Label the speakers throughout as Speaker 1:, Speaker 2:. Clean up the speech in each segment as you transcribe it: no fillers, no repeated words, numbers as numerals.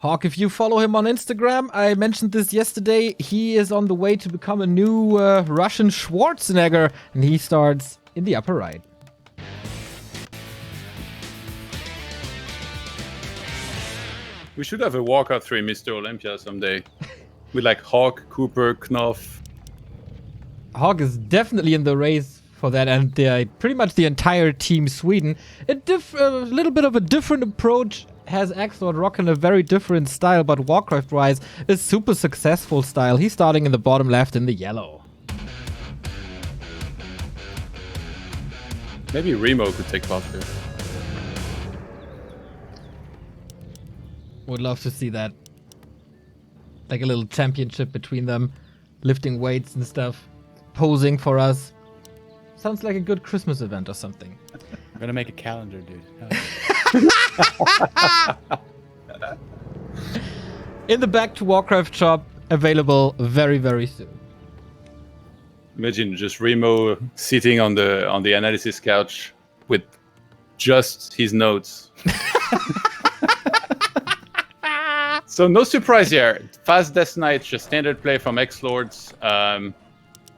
Speaker 1: HawK, if you follow him on Instagram, I mentioned this yesterday, he is on the way to become a new Russian Schwarzenegger, and he starts in the upper right.
Speaker 2: We should have a walkout 3 Mr. Olympia someday. With like HawK, Cooper, Knopf.
Speaker 1: HawK is definitely in the race for that, and pretty much the entire team Sweden. A little bit of a different approach has XlorD rocking a very different style, but Warcraft-wise, a super successful style. He's starting in the bottom left in the yellow.
Speaker 2: Maybe Remo could take part here.
Speaker 1: Would love to see that. Like a little championship between them, lifting weights and stuff, posing for us. Sounds like a good Christmas event or something.
Speaker 3: I'm gonna make a calendar, dude.
Speaker 1: In the Back to Warcraft shop, available very, very soon.
Speaker 2: Imagine just Remo sitting on the analysis couch with just his notes. So no surprise here. Fast Death Knight, just standard play from XlorD.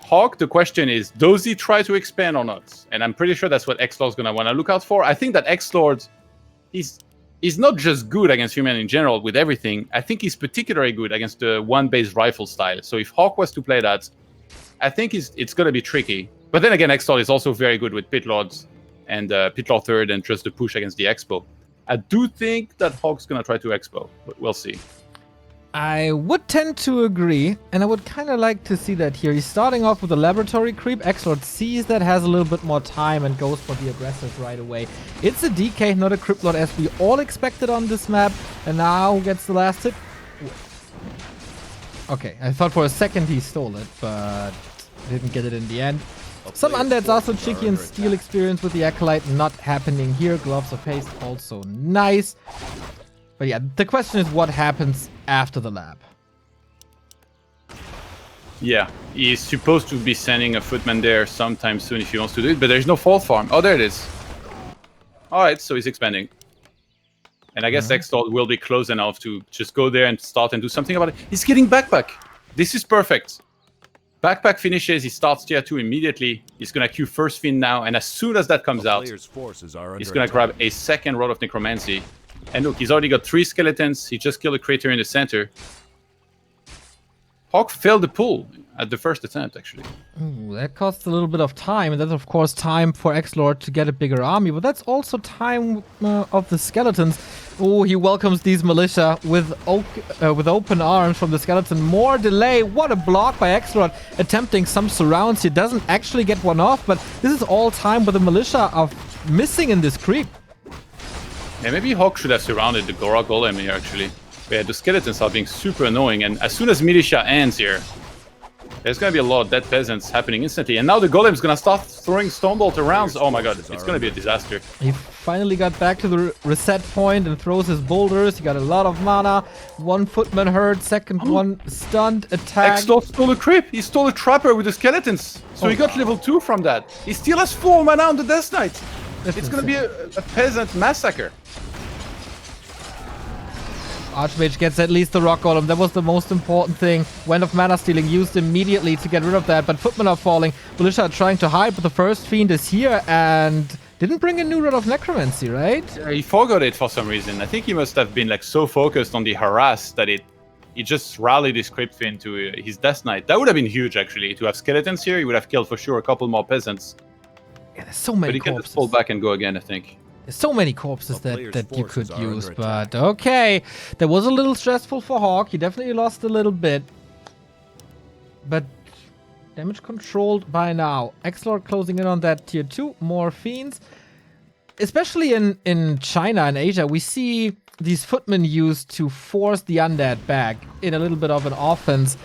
Speaker 2: HawK, the question is, does he try to expand or not? And I'm pretty sure that's what XlorD's going to want to look out for. I think that XlorD, he's not just good against human in general with everything. I think he's particularly good against the one-based rifle style. So if HawK was to play that, I think it's going to be tricky. But then again, XlorD is also very good with Pitlords and Pitlord third and just the push against the Expo. I do think that HawK's going to try to Expo, but we'll see.
Speaker 1: I would tend to agree, and I would kind of like to see that here. He's starting off with a laboratory creep. XlorD sees that, has a little bit more time, and goes for the aggressive right away. It's a DK, not a Cryptlord, as we all expected on this map. And now gets the last hit. Okay, I thought for a second he stole it, but didn't get it in the end. Some undeads also cheeky and steal experience with the Acolyte, not happening here. Gloves of Haste also nice. But yeah, the question is what happens after the lab.
Speaker 2: Yeah, he's supposed to be sending a footman there sometime soon if he wants to do it, but there's no fault farm. Oh, there it is. Alright, so he's expanding. And I guess XlorD will be close enough to just go there and start and do something about it. He's getting backpack. This is perfect. Backpack finishes, he starts tier 2 immediately. He's going to queue first fin now, and as soon as that comes out, he's going to grab a second Rod of Necromancy. And look, he's already got 3 skeletons. He just killed a creature in the center. HawK failed the pull at the first attempt, actually.
Speaker 1: Ooh, that costs a little bit of time, and that's of course time for XlorD to get a bigger army, but that's also time of the skeletons. Oh, he welcomes these militia with open arms from the skeleton. More delay. What a block by XlorD, attempting some surrounds. He doesn't actually get one off, but this is all time, but the militia are missing in this creep.
Speaker 2: Yeah, maybe HawK should have surrounded the Gora Golem here, actually. Yeah, the skeletons are being super annoying, and as soon as militia ends here, there's going to be a lot of dead peasants happening instantly. And now the Golem's going to start throwing Stormbolt rounds. Oh my god, it's going to be a disaster.
Speaker 1: He finally got back to the reset point and throws his boulders. He got a lot of mana. One footman hurt, second one stunned, attack.
Speaker 2: XlorD stole a creep. He stole a trapper with the skeletons. So he got level 2 from that. He still has 4 mana on the Death Knight. It's going to be a peasant massacre.
Speaker 1: Archmage gets at least the Rock Golem. That was the most important thing. Went of Mana Stealing used immediately to get rid of that, but Footmen are falling. Militia are trying to hide, but the first Fiend is here and didn't bring a new Rod of Necromancy, right?
Speaker 2: He forgot it for some reason. I think he must have been like so focused on the harass that he just rallied his Crypt Fiend to his Death Knight. That would have been huge, actually. To have skeletons here, he would have killed for sure a couple more peasants.
Speaker 1: Yeah, there's so many
Speaker 2: corpses. But he can just pull back and go again, I think.
Speaker 1: There's so many corpses that you could use, but okay. That was a little stressful for HawK. He definitely lost a little bit. But damage controlled by now. XlorD closing in on that tier 2. More Fiends. Especially in China and Asia, we see these footmen used to force the undead back in a little bit of an offense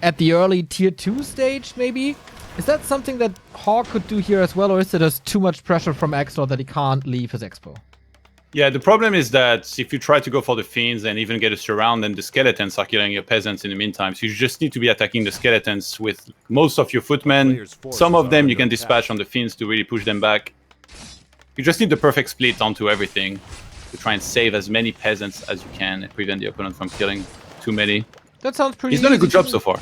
Speaker 1: at the early tier 2 stage, maybe. Is that something that HawK could do here as well, or is it just too much pressure from XlorD that he can't leave his expo?
Speaker 2: Yeah, the problem is that if you try to go for the Fiends and even get a surround, then the skeletons are killing your peasants in the meantime. So you just need to be attacking the skeletons with most of your footmen. Some of them you can dispatch on the Fiends to really push them back. You just need the perfect split onto everything. to try and save as many peasants as you can and prevent the opponent from killing too many.
Speaker 1: That sounds pretty
Speaker 2: He's done a good job
Speaker 1: me.
Speaker 2: so far.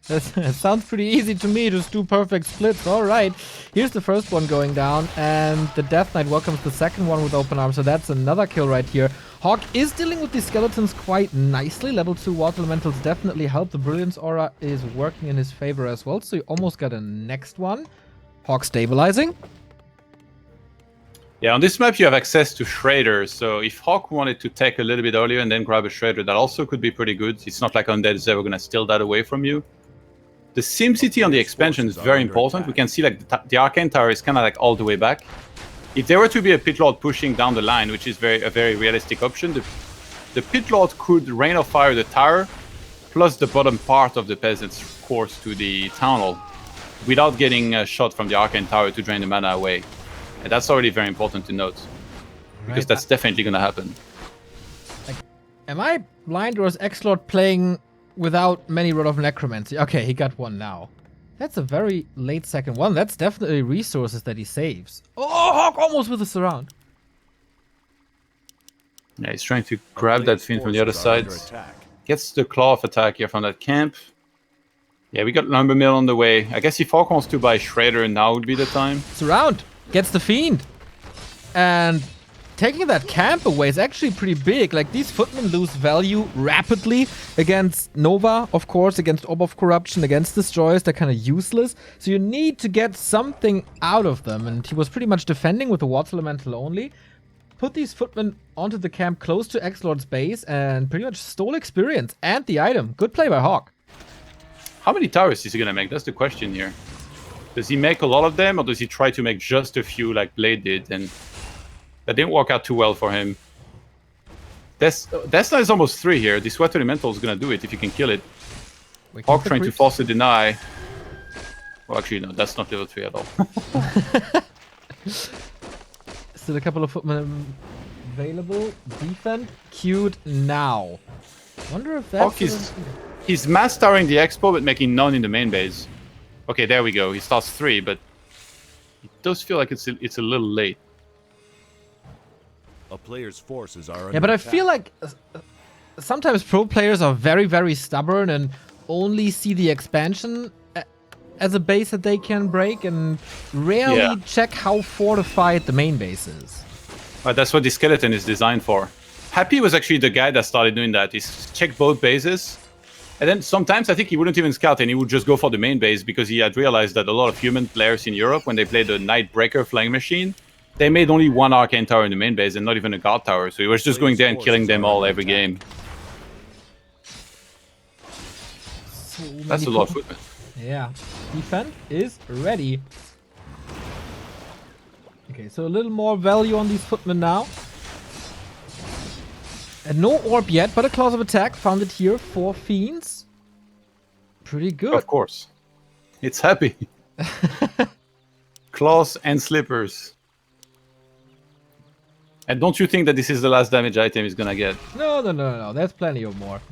Speaker 1: That sounds pretty easy to me, just 2 perfect splits. Alright, here's the first one going down, and the Death Knight welcomes the second one with open arms, so that's another kill right here. HawK is dealing with these skeletons quite nicely. Level 2 Water Elementals definitely help. The Brilliance Aura is working in his favor as well, so you almost got a next one. HawK stabilizing.
Speaker 2: Yeah, on this map you have access to Shredders, so if HawK wanted to take a little bit earlier and then grab a Shredder, that also could be pretty good. It's not like Undead is ever going to steal that away from you. The SimCity on the expansion is very important. We can see like the Arcane Tower is kind of like all the way back. If there were to be a Pit Lord pushing down the line, which is a very realistic option, the Pit Lord could Rain of Fire the tower plus the bottom part of the Peasant's course to the Town Hall without getting a shot from the Arcane Tower to drain the mana away. And that's already very important to note, because that's definitely going to happen.
Speaker 1: Like, am I blind, or is XlorD playing without many Rod of Necromancy? Okay, he got one now. That's a very late second one. That's definitely resources that he saves. Oh, HawK almost with a surround.
Speaker 2: Yeah, he's trying to grab that Fiend from the other side. Gets the Claw of Attack here from that camp. Yeah, we got Lumber Mill on the way. I guess if HawK wants to buy Shredder, now would be the time.
Speaker 1: Surround! Gets the Fiend. And taking that camp away is actually pretty big. Like, these footmen lose value rapidly against Nova, of course, against Orb of Corruption, against Destroyers. They're kind of useless. So you need to get something out of them. And he was pretty much defending with the Water Elemental only. Put these footmen onto the camp close to XlorD's base and pretty much stole experience and the item. Good play by HawK.
Speaker 2: How many towers is he going to make? That's the question here. Does he make a lot of them, or does he try to make just a few like Blade did? And that didn't work out too well for him. Desna is almost 3 here. This Water Elemental is going to do it if you can kill it. HawK trying to force a deny. Well, actually, no, that's not level 3 at all.
Speaker 1: Still a couple of footmen available. Defend queued now. Wonder if that's...
Speaker 2: HawK he's mass towering the expo, but making none in the main base. Okay, there we go. He starts 3, but it does feel like it's a little late.
Speaker 4: A player's forces are
Speaker 1: yeah, but I feel like sometimes pro players are very stubborn and only see the expansion as a base that they can break and rarely check how fortified the main base is.
Speaker 2: That's what the skeleton is designed for. Happy was actually the guy that started doing that. He's checked both bases. And then sometimes I think he wouldn't even scout and he would just go for the main base because he had realized that a lot of human players in Europe, when they played the Nightbreaker Flying Machine, they made only 1 Arcane Tower in the main base and not even a Guard Tower. So he was just going there and killing them all every game. That's a lot of footmen.
Speaker 1: Yeah. Defend is ready. Okay, so a little more value on these footmen now. And no orb yet, but a Claws of Attack. Found it here for Fiends. Pretty good.
Speaker 2: Of course. It's happy. Claws and Slippers. And don't you think that this is the last damage item he's gonna get?
Speaker 1: No. There's plenty of more.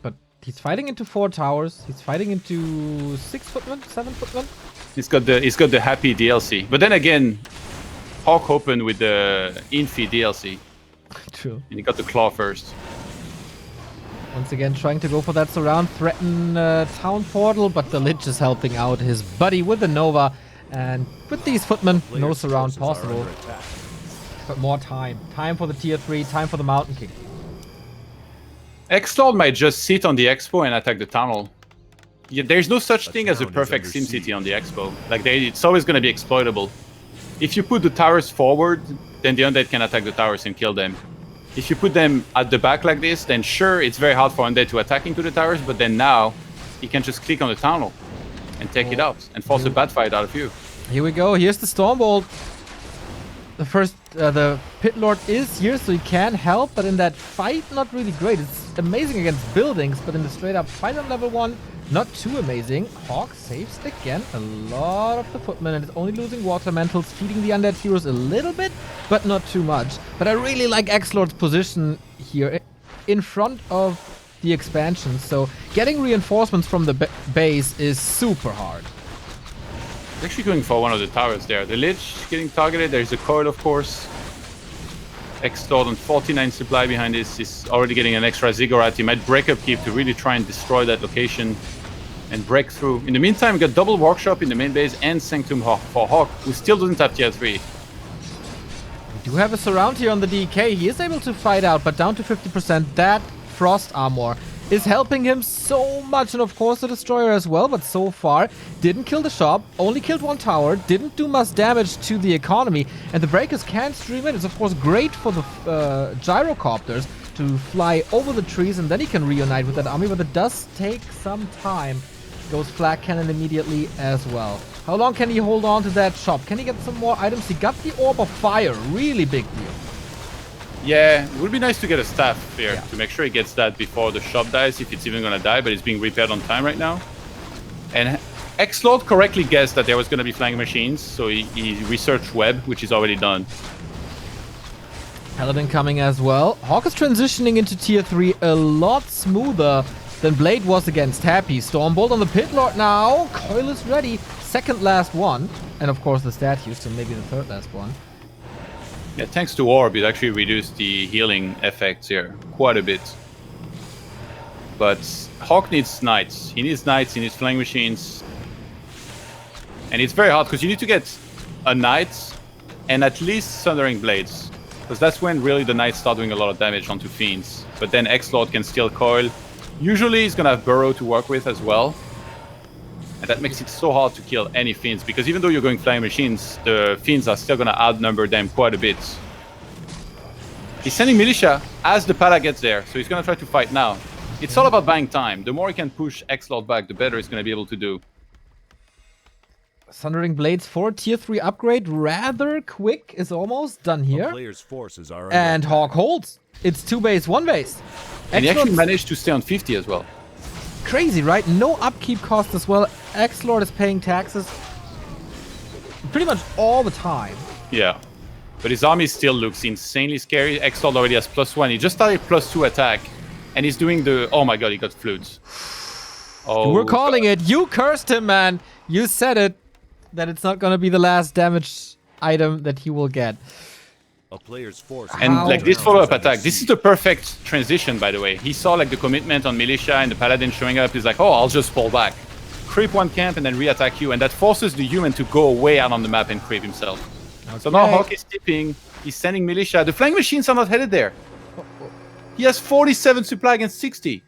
Speaker 1: But he's fighting into 4 towers. He's fighting into 6 footmen, 7 footmen.
Speaker 2: He's got the happy DLC. But then again, HawK opened with the Infi DLC.
Speaker 1: True.
Speaker 2: And he got the Claw first.
Speaker 1: Once again, trying to go for that surround, threaten Town Portal, but the Lich is helping out his buddy with the Nova. And with these footmen, no surround possible. But more time. Time for the tier 3, time for the Mountain King.
Speaker 2: XlorD might just sit on the Expo and attack the tunnel. Yeah, there's no such thing as a perfect SimCity on the Expo. Like, it's always going to be exploitable. If you put the towers forward, then the Undead can attack the towers and kill them. If you put them at the back like this, then sure, it's very hard for Undead to attack into the towers, but then now, he can just click on the tunnel and take it out and force a bad fight out of you.
Speaker 1: Here we go. Here's the Stormbolt. The first, the Pit Lord is here, so he can help, but in that fight, not really great. It's amazing against buildings, but in the straight-up fight on level 1, not too amazing. HawK saves again a lot of the footmen and is only losing Water Elementals, feeding the Undead heroes a little bit, but not too much. But I really like XlorD's position here in front of the expansion, so getting reinforcements from the base is super hard.
Speaker 2: Actually going for one of the towers there. The Lich getting targeted. There's a coil, of course. XlorD on 49 supply behind this. He's already getting an extra ziggurat. He might break upkeep to really try and destroy that location and break through. In the meantime, we got double workshop in the main base and Sanctum for HawK, who still doesn't have tier 3.
Speaker 1: We do have a surround here on the DK. He is able to fight out, but down to 50%. That frost armor is helping him so much, and of course the destroyer as well, but so far didn't kill the shop, only killed one tower, didn't do much damage to the economy, and the breakers can't stream in. It's of course great for the gyrocopters to fly over the trees, and then he can reunite with that army, but it does take some time. Goes flag cannon immediately as well. How long can he hold on to that shop? Can he get some more items? He got the orb of fire, really big deal.
Speaker 2: Yeah, it would be nice to get a staff here to make sure he gets that before the shop dies, if it's even gonna die, but it's being repaired on time right now. And XlorD correctly guessed that there was gonna be flying machines, so he researched web, which is already done.
Speaker 1: Paladin coming as well. HawK is transitioning into tier 3 a lot smoother than Blade was against Happy. Stormbolt on the Pit Lord now. Coil is ready. Second last one. And of course the statues, so maybe the third last one.
Speaker 2: Yeah, thanks to Orb, it actually reduced the healing effects here quite a bit. But HawK needs knights. He needs knights, he needs flying machines. And it's very hard, because you need to get a knight and at least Thundering Blades. Because that's when really the knights start doing a lot of damage onto fiends. But then XlorD can still coil. Usually he's gonna have Burrow to work with as well. And that makes it so hard to kill any fiends, because even though you're going flying machines, the fiends are still gonna outnumber them quite a bit. He's sending militia as the Pala gets there, so he's gonna try to fight now. It's all about buying time. The more he can push XlorD back, the better he's gonna be able to do.
Speaker 1: Thundering Blades for tier 3 upgrade, rather quick, is almost done here. And HawK holds. It's 2 base, 1 base.
Speaker 2: And he actually managed to stay on 50 as well.
Speaker 1: Crazy, right? No upkeep cost as well. XlorD is paying taxes pretty much all the time.
Speaker 2: Yeah. But his army still looks insanely scary. XlorD already has +1. He just started +2 attack. And he's doing the... Oh my god, he got flutes. Oh,
Speaker 1: we're calling it. You cursed him, man. You said it. That it's not going to be the last damage item that he will get.
Speaker 4: A player's force.
Speaker 2: And like this follow-up attack, this is the perfect transition, by the way. He saw like the commitment on militia and the paladin showing up. He's like, oh, I'll just fall back. Creep one camp and then re-attack you. And that forces the human to go way out on the map and creep himself. Okay. So now HawK is tipping. He's sending militia. The flying machines are not headed there. He has 47 supply against 60.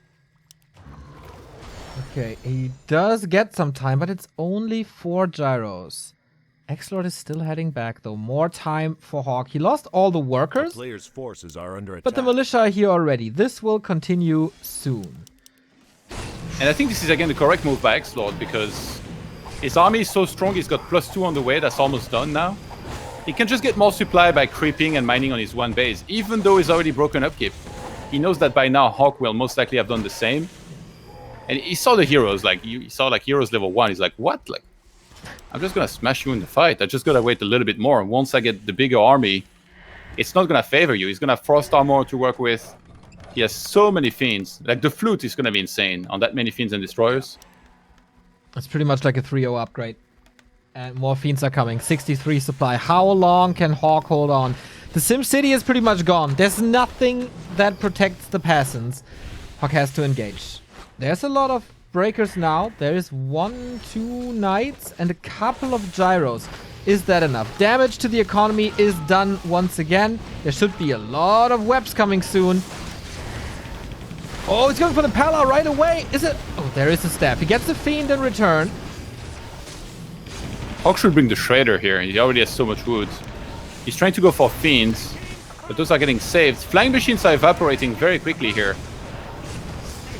Speaker 1: Okay, he does get some time, but it's only 4 gyros. XlorD is still heading back, though. More time for HawK. He lost all the workers,
Speaker 4: player's forces are under attack.
Speaker 1: But the militia are here already. This will continue soon.
Speaker 2: And I think this is again the correct move by XlorD, because his army is so strong. He's got +2 on the way. That's almost done now. He can just get more supply by creeping and mining on his one base, even though he's already broken upkeep. He knows that by now HawK will most likely have done the same. And he saw the heroes, like, he saw like heroes level 1. He's like, what? Like, I'm just gonna smash you in the fight. I just gotta wait a little bit more. And once I get the bigger army, it's not gonna favor you. He's gonna have frost armor to work with. He has so many fiends. Like, the flute is gonna be insane on that many fiends and destroyers.
Speaker 1: It's pretty much like a 3-0 upgrade. And more fiends are coming. 63 supply. How long can HawK hold on? The Sim City is pretty much gone. There's nothing that protects the peasants. HawK has to engage. There's a lot of breakers now. There is 1, 2 knights and a couple of gyros. Is that enough? Damage to the economy is done once again. There should be a lot of webs coming soon. Oh, he's going for the Pala right away. Is it? Oh, there is a staff. He gets the fiend in return.
Speaker 2: HawK should bring the Shredder here. He already has so much wood. He's trying to go for fiends, but those are getting saved. Flying machines are evaporating very quickly here.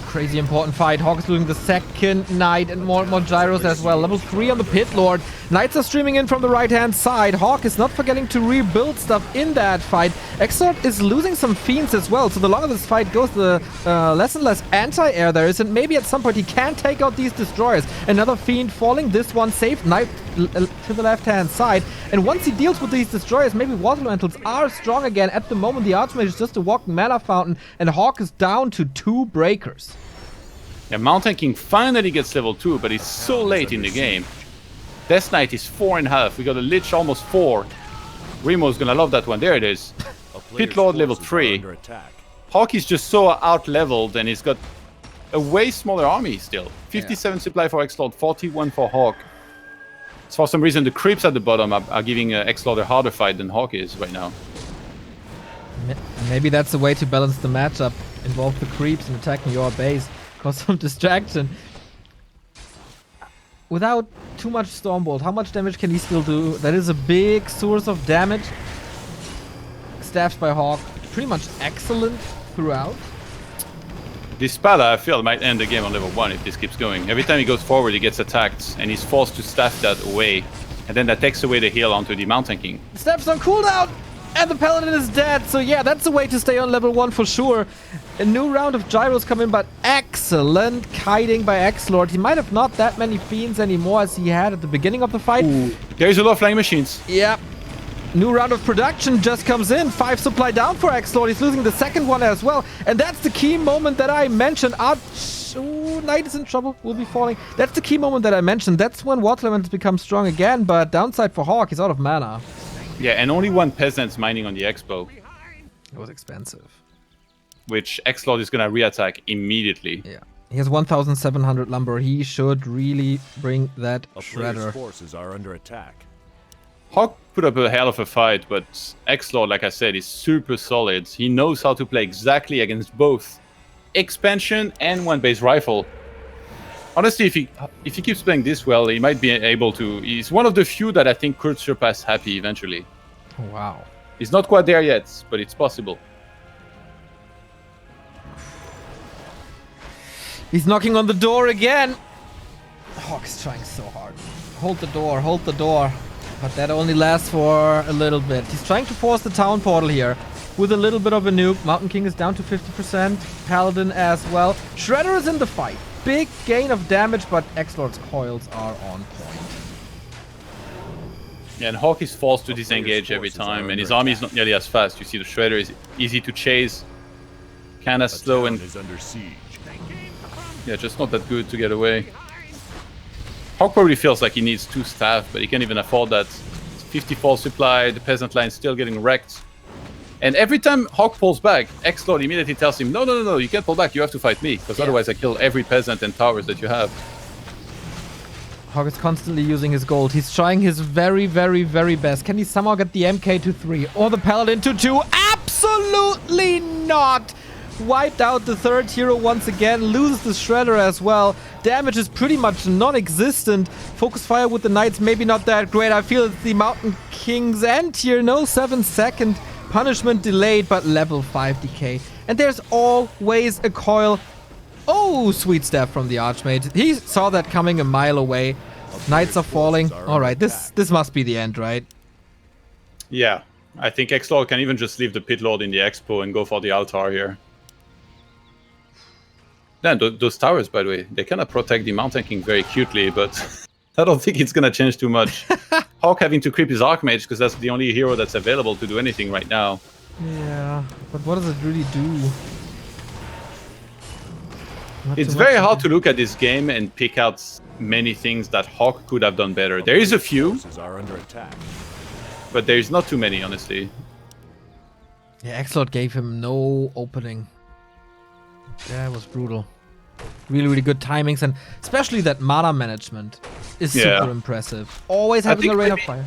Speaker 1: Crazy important fight. HawK is losing the second knight and more gyros as well. Level 3 on the Pit Lord. Knights are streaming in from the right-hand side. HawK is not forgetting to rebuild stuff in that fight. XlorD is losing some fiends as well. So the longer this fight goes, the less and less anti-air there is. And maybe at some point he can take out these destroyers. Another fiend falling. This one safe. Knight to the left-hand side. And once he deals with these destroyers, maybe water elementals are strong again. At the moment, the Archmage is just a walking mana fountain. And HawK is down to 2 breakers.
Speaker 2: Yeah, Mountain King finally gets level 2, but it's so late in the game. Death Knight is 4.5. We got a Lich almost 4. Remo's gonna love that one. There it is. Pit Lord level 3. HawK is just so out-leveled, and he's got a way smaller army still. 57 supply for XlorD, 41 for HawK. So for some reason, the creeps at the bottom are giving XlorD a harder fight than HawK is right now.
Speaker 1: Maybe that's a way to balance the matchup. Involve the creeps in attacking your base. Cause some distraction. Without too much Stormbolt, how much damage can he still do? That is a big source of damage. Staffs by HawK. Pretty much excellent throughout.
Speaker 2: This Pala, I feel, might end the game on level 1 if this keeps going. Every time he goes forward, he gets attacked, and he's forced to staff that away. And then that takes away the heal onto the Mountain King.
Speaker 1: Staffs on cooldown! And the Paladin is dead, so yeah, that's a way to stay on level 1 for sure. A new round of gyros come in, but excellent kiting by XlorD. He might have not that many fiends anymore as he had at the beginning of the fight.
Speaker 2: Ooh, there's a lot of flying machines.
Speaker 1: Yeah. New round of production just comes in. 5 supply down for XlorD. He's losing the second one as well. And that's the key moment that I mentioned. Ooh, Knight is in trouble. Will be falling. That's the key moment that I mentioned. That's when Water Elements become strong again. But downside for HawK, he's out of mana.
Speaker 2: Yeah, and only one peasant's mining on the Expo.
Speaker 1: It was expensive.
Speaker 2: Which XlorD is going to re-attack immediately.
Speaker 1: Yeah. He has 1,700 lumber. He should really bring that shredder.
Speaker 4: Forces are under attack.
Speaker 2: HawK put up a hell of a fight, but XlorD, like I said, is super solid. He knows how to play exactly against both expansion and one-base rifle. Honestly, if he keeps playing this well, he might be able to... He's one of the few that I think could surpass Happy eventually.
Speaker 1: Oh, wow.
Speaker 2: He's not quite there yet, but it's possible.
Speaker 1: He's knocking on the door again. HawK is trying so hard. Hold the door, hold the door. But that only lasts for a little bit. He's trying to force the town portal here with a little bit of a nuke. Mountain King is down to 50%. Paladin as well. Shredder is in the fight. Big gain of damage, but XlorD's coils are on point.
Speaker 2: Yeah, and HawK is forced to disengage every time, and his army is not nearly as fast. You see the Shredder is easy to chase. Kinda slow and... Yeah, just not that good to get away. HawK probably feels like he needs 2 staff, but he can't even afford that. 54 supply, the peasant line still getting wrecked. And every time HawK pulls back, XlorD immediately tells him, no, you can't pull back, you have to fight me, because otherwise I kill every peasant and towers that you have.
Speaker 1: HawK is constantly using his gold. He's trying his very, very, very best. Can he somehow get the MK to 3 or the Paladin to 2? Absolutely not! Wiped out the third hero once again, loses the Shredder as well. Damage is pretty much non-existent. Focus fire with the Knights, maybe not that great. I feel it's the Mountain King's end here. No 7-second punishment delayed, but level 5 decay. And there's always a coil. Oh, sweet staff from the Archmage. He saw that coming a mile away. Knights are falling. Alright, this must be the end, right?
Speaker 2: Yeah, I think XlorD can even just leave the Pit Lord in the Expo and go for the altar here. Then those towers, by the way, they kind of protect the Mountain King very cutely, but I don't think it's going to change too much. HawK having to creep his Archmage because that's the only hero that's available to do anything right now.
Speaker 1: Yeah, but what does it really do?
Speaker 2: It's very hard to look at this game and pick out many things that HawK could have done better. There is a few, but there's not too many, honestly.
Speaker 1: Yeah, XlorD gave him no opening. Yeah, it was brutal. Really, really good timings, and especially that mana management is super impressive. Always having a rain of fire.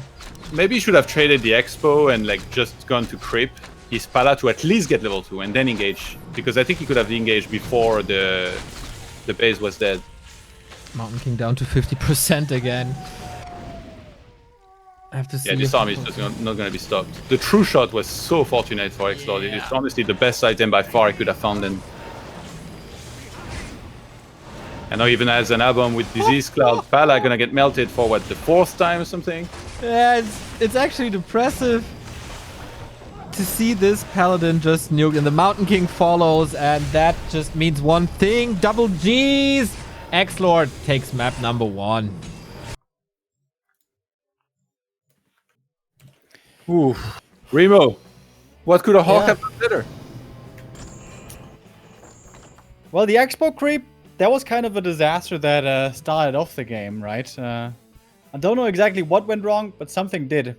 Speaker 2: Maybe he should have traded the Expo and like just gone to creep his Pala to at least get level 2 and then engage. Because I think he could have engaged before the base was dead.
Speaker 1: Mountain King down to 50% again. I have to see.
Speaker 2: Yeah, this army is just not going to be stopped. The true shot was so fortunate for XlorD. It's honestly the best item by far I could have found in. And now even as an album with Disease Cloud, Pala gonna get melted for what, the 4th time or something?
Speaker 1: Yeah, it's actually depressive to see this Paladin just nuke, and the Mountain King follows, and that just means one thing: double G's! XlorD takes map number 1.
Speaker 2: Ooh. Remo, what could a HawK have done better?
Speaker 3: Well, the Expo creep, that was kind of a disaster that started off the game, right? I don't know exactly what went wrong, but something did.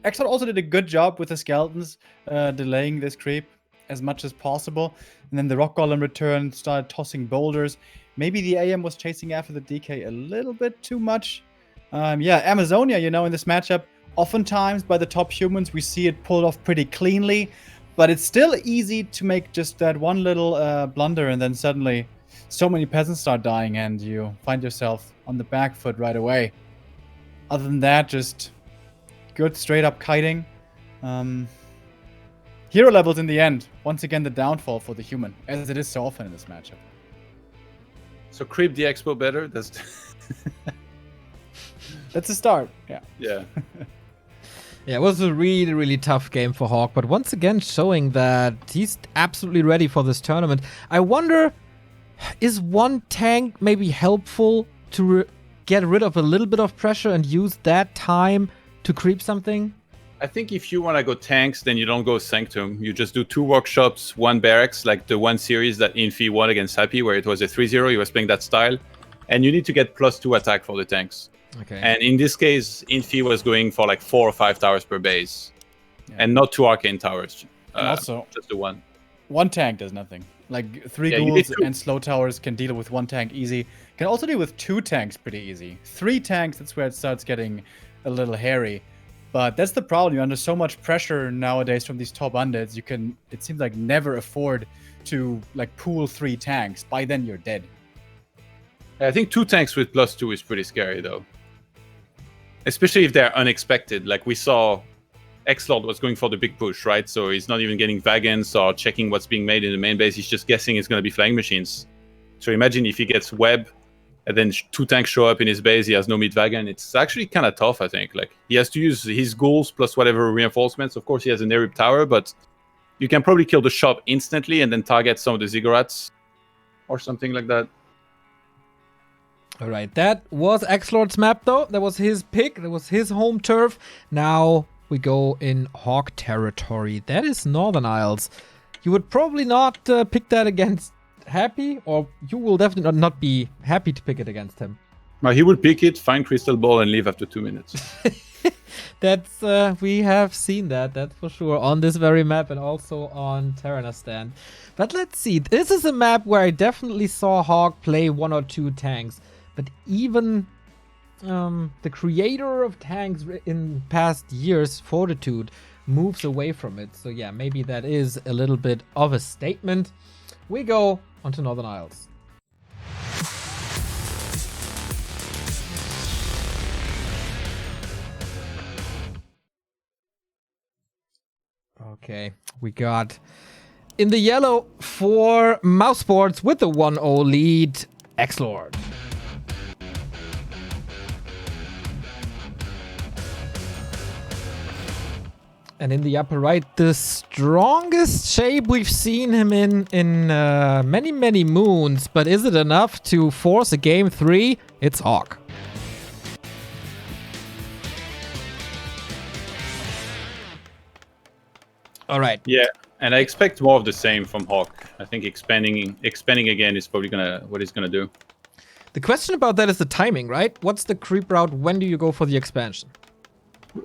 Speaker 3: XlorD also did a good job with the skeletons, delaying this creep as much as possible. And then the Rock Golem returned, started tossing boulders. Maybe the AM was chasing after the DK a little bit too much. Yeah, Amazonia, you know, in this matchup, oftentimes by the top humans, we see it pulled off pretty cleanly. But it's still easy to make just that one little blunder, and then suddenly so many peasants start dying, and you find yourself on the back foot right away. Other than that, just good straight-up kiting. Hero levels in the end. Once again, the downfall for the human, as it is so often in this matchup.
Speaker 2: So creep the expo better? That's
Speaker 3: That's a start, yeah.
Speaker 2: Yeah.
Speaker 1: Yeah, it was a really, really tough game for HawK, but once again showing that he's absolutely ready for this tournament. I wonder, is one tank maybe helpful to get rid of a little bit of pressure and use that time to creep something?
Speaker 2: I think if you want to go tanks, then you don't go Sanctum. You just do 2 workshops, 1 barracks, like the one series that Infi won against Happy, where it was a 3-0. He was playing that style. And you need to get +2 attack for the tanks.
Speaker 1: Okay.
Speaker 2: And in this case, Infi was going for like 4 or 5 towers per base. Yeah. And not 2 arcane towers.
Speaker 3: And also,
Speaker 2: just the 1.
Speaker 3: 1 tank does nothing. Like 3 ghouls and slow towers can deal with 1 tank easy. Can also deal with 2 tanks pretty easy. 3 tanks, that's where it starts getting a little hairy. But that's the problem. You're under so much pressure nowadays from these top undeads. You can, it seems like, never afford to like pool 3 tanks. By then you're dead.
Speaker 2: I think 2 tanks with +2 is pretty scary though. Especially if they're unexpected. Like we saw XlorD was going for the big push, right? So he's not even getting Vagans or checking what's being made in the main base. He's just guessing it's going to be flying machines. So imagine if he gets web and then 2 tanks show up in his base, he has no mid Vagan. It's actually kind of tough, I think. Like he has to use his ghouls plus whatever reinforcements. Of course, he has an Erib tower, but you can probably kill the shop instantly and then target some of the ziggurats or something like that.
Speaker 1: All right, that was XlorD's map, though. That was his pick. That was his home turf. Now we go in HawK territory. That is Northern Isles. You would probably not pick that against Happy, or you will definitely not be happy to pick it against him.
Speaker 2: Well, he would pick it, find Crystal Ball, and leave after 2 minutes.
Speaker 1: That's we have seen that's for sure on this very map and also on Terranistan. But let's see. This is a map where I definitely saw HawK play 1 or 2 tanks. But even the creator of tanks in past years, Fortitude, moves away from it. So yeah, maybe that is a little bit of a statement. We go onto Northern Isles. Okay, we got in the yellow for Mousesports with the 1-0 lead, XlorD. And in the upper right, the strongest shape we've seen him in many, many moons. But is it enough to force a game 3? It's HawK. All right.
Speaker 2: Yeah, and I expect more of the same from HawK. I think expanding again is probably what he's gonna do.
Speaker 1: The question about that is the timing, right? What's the creep route? When do you go for the expansion?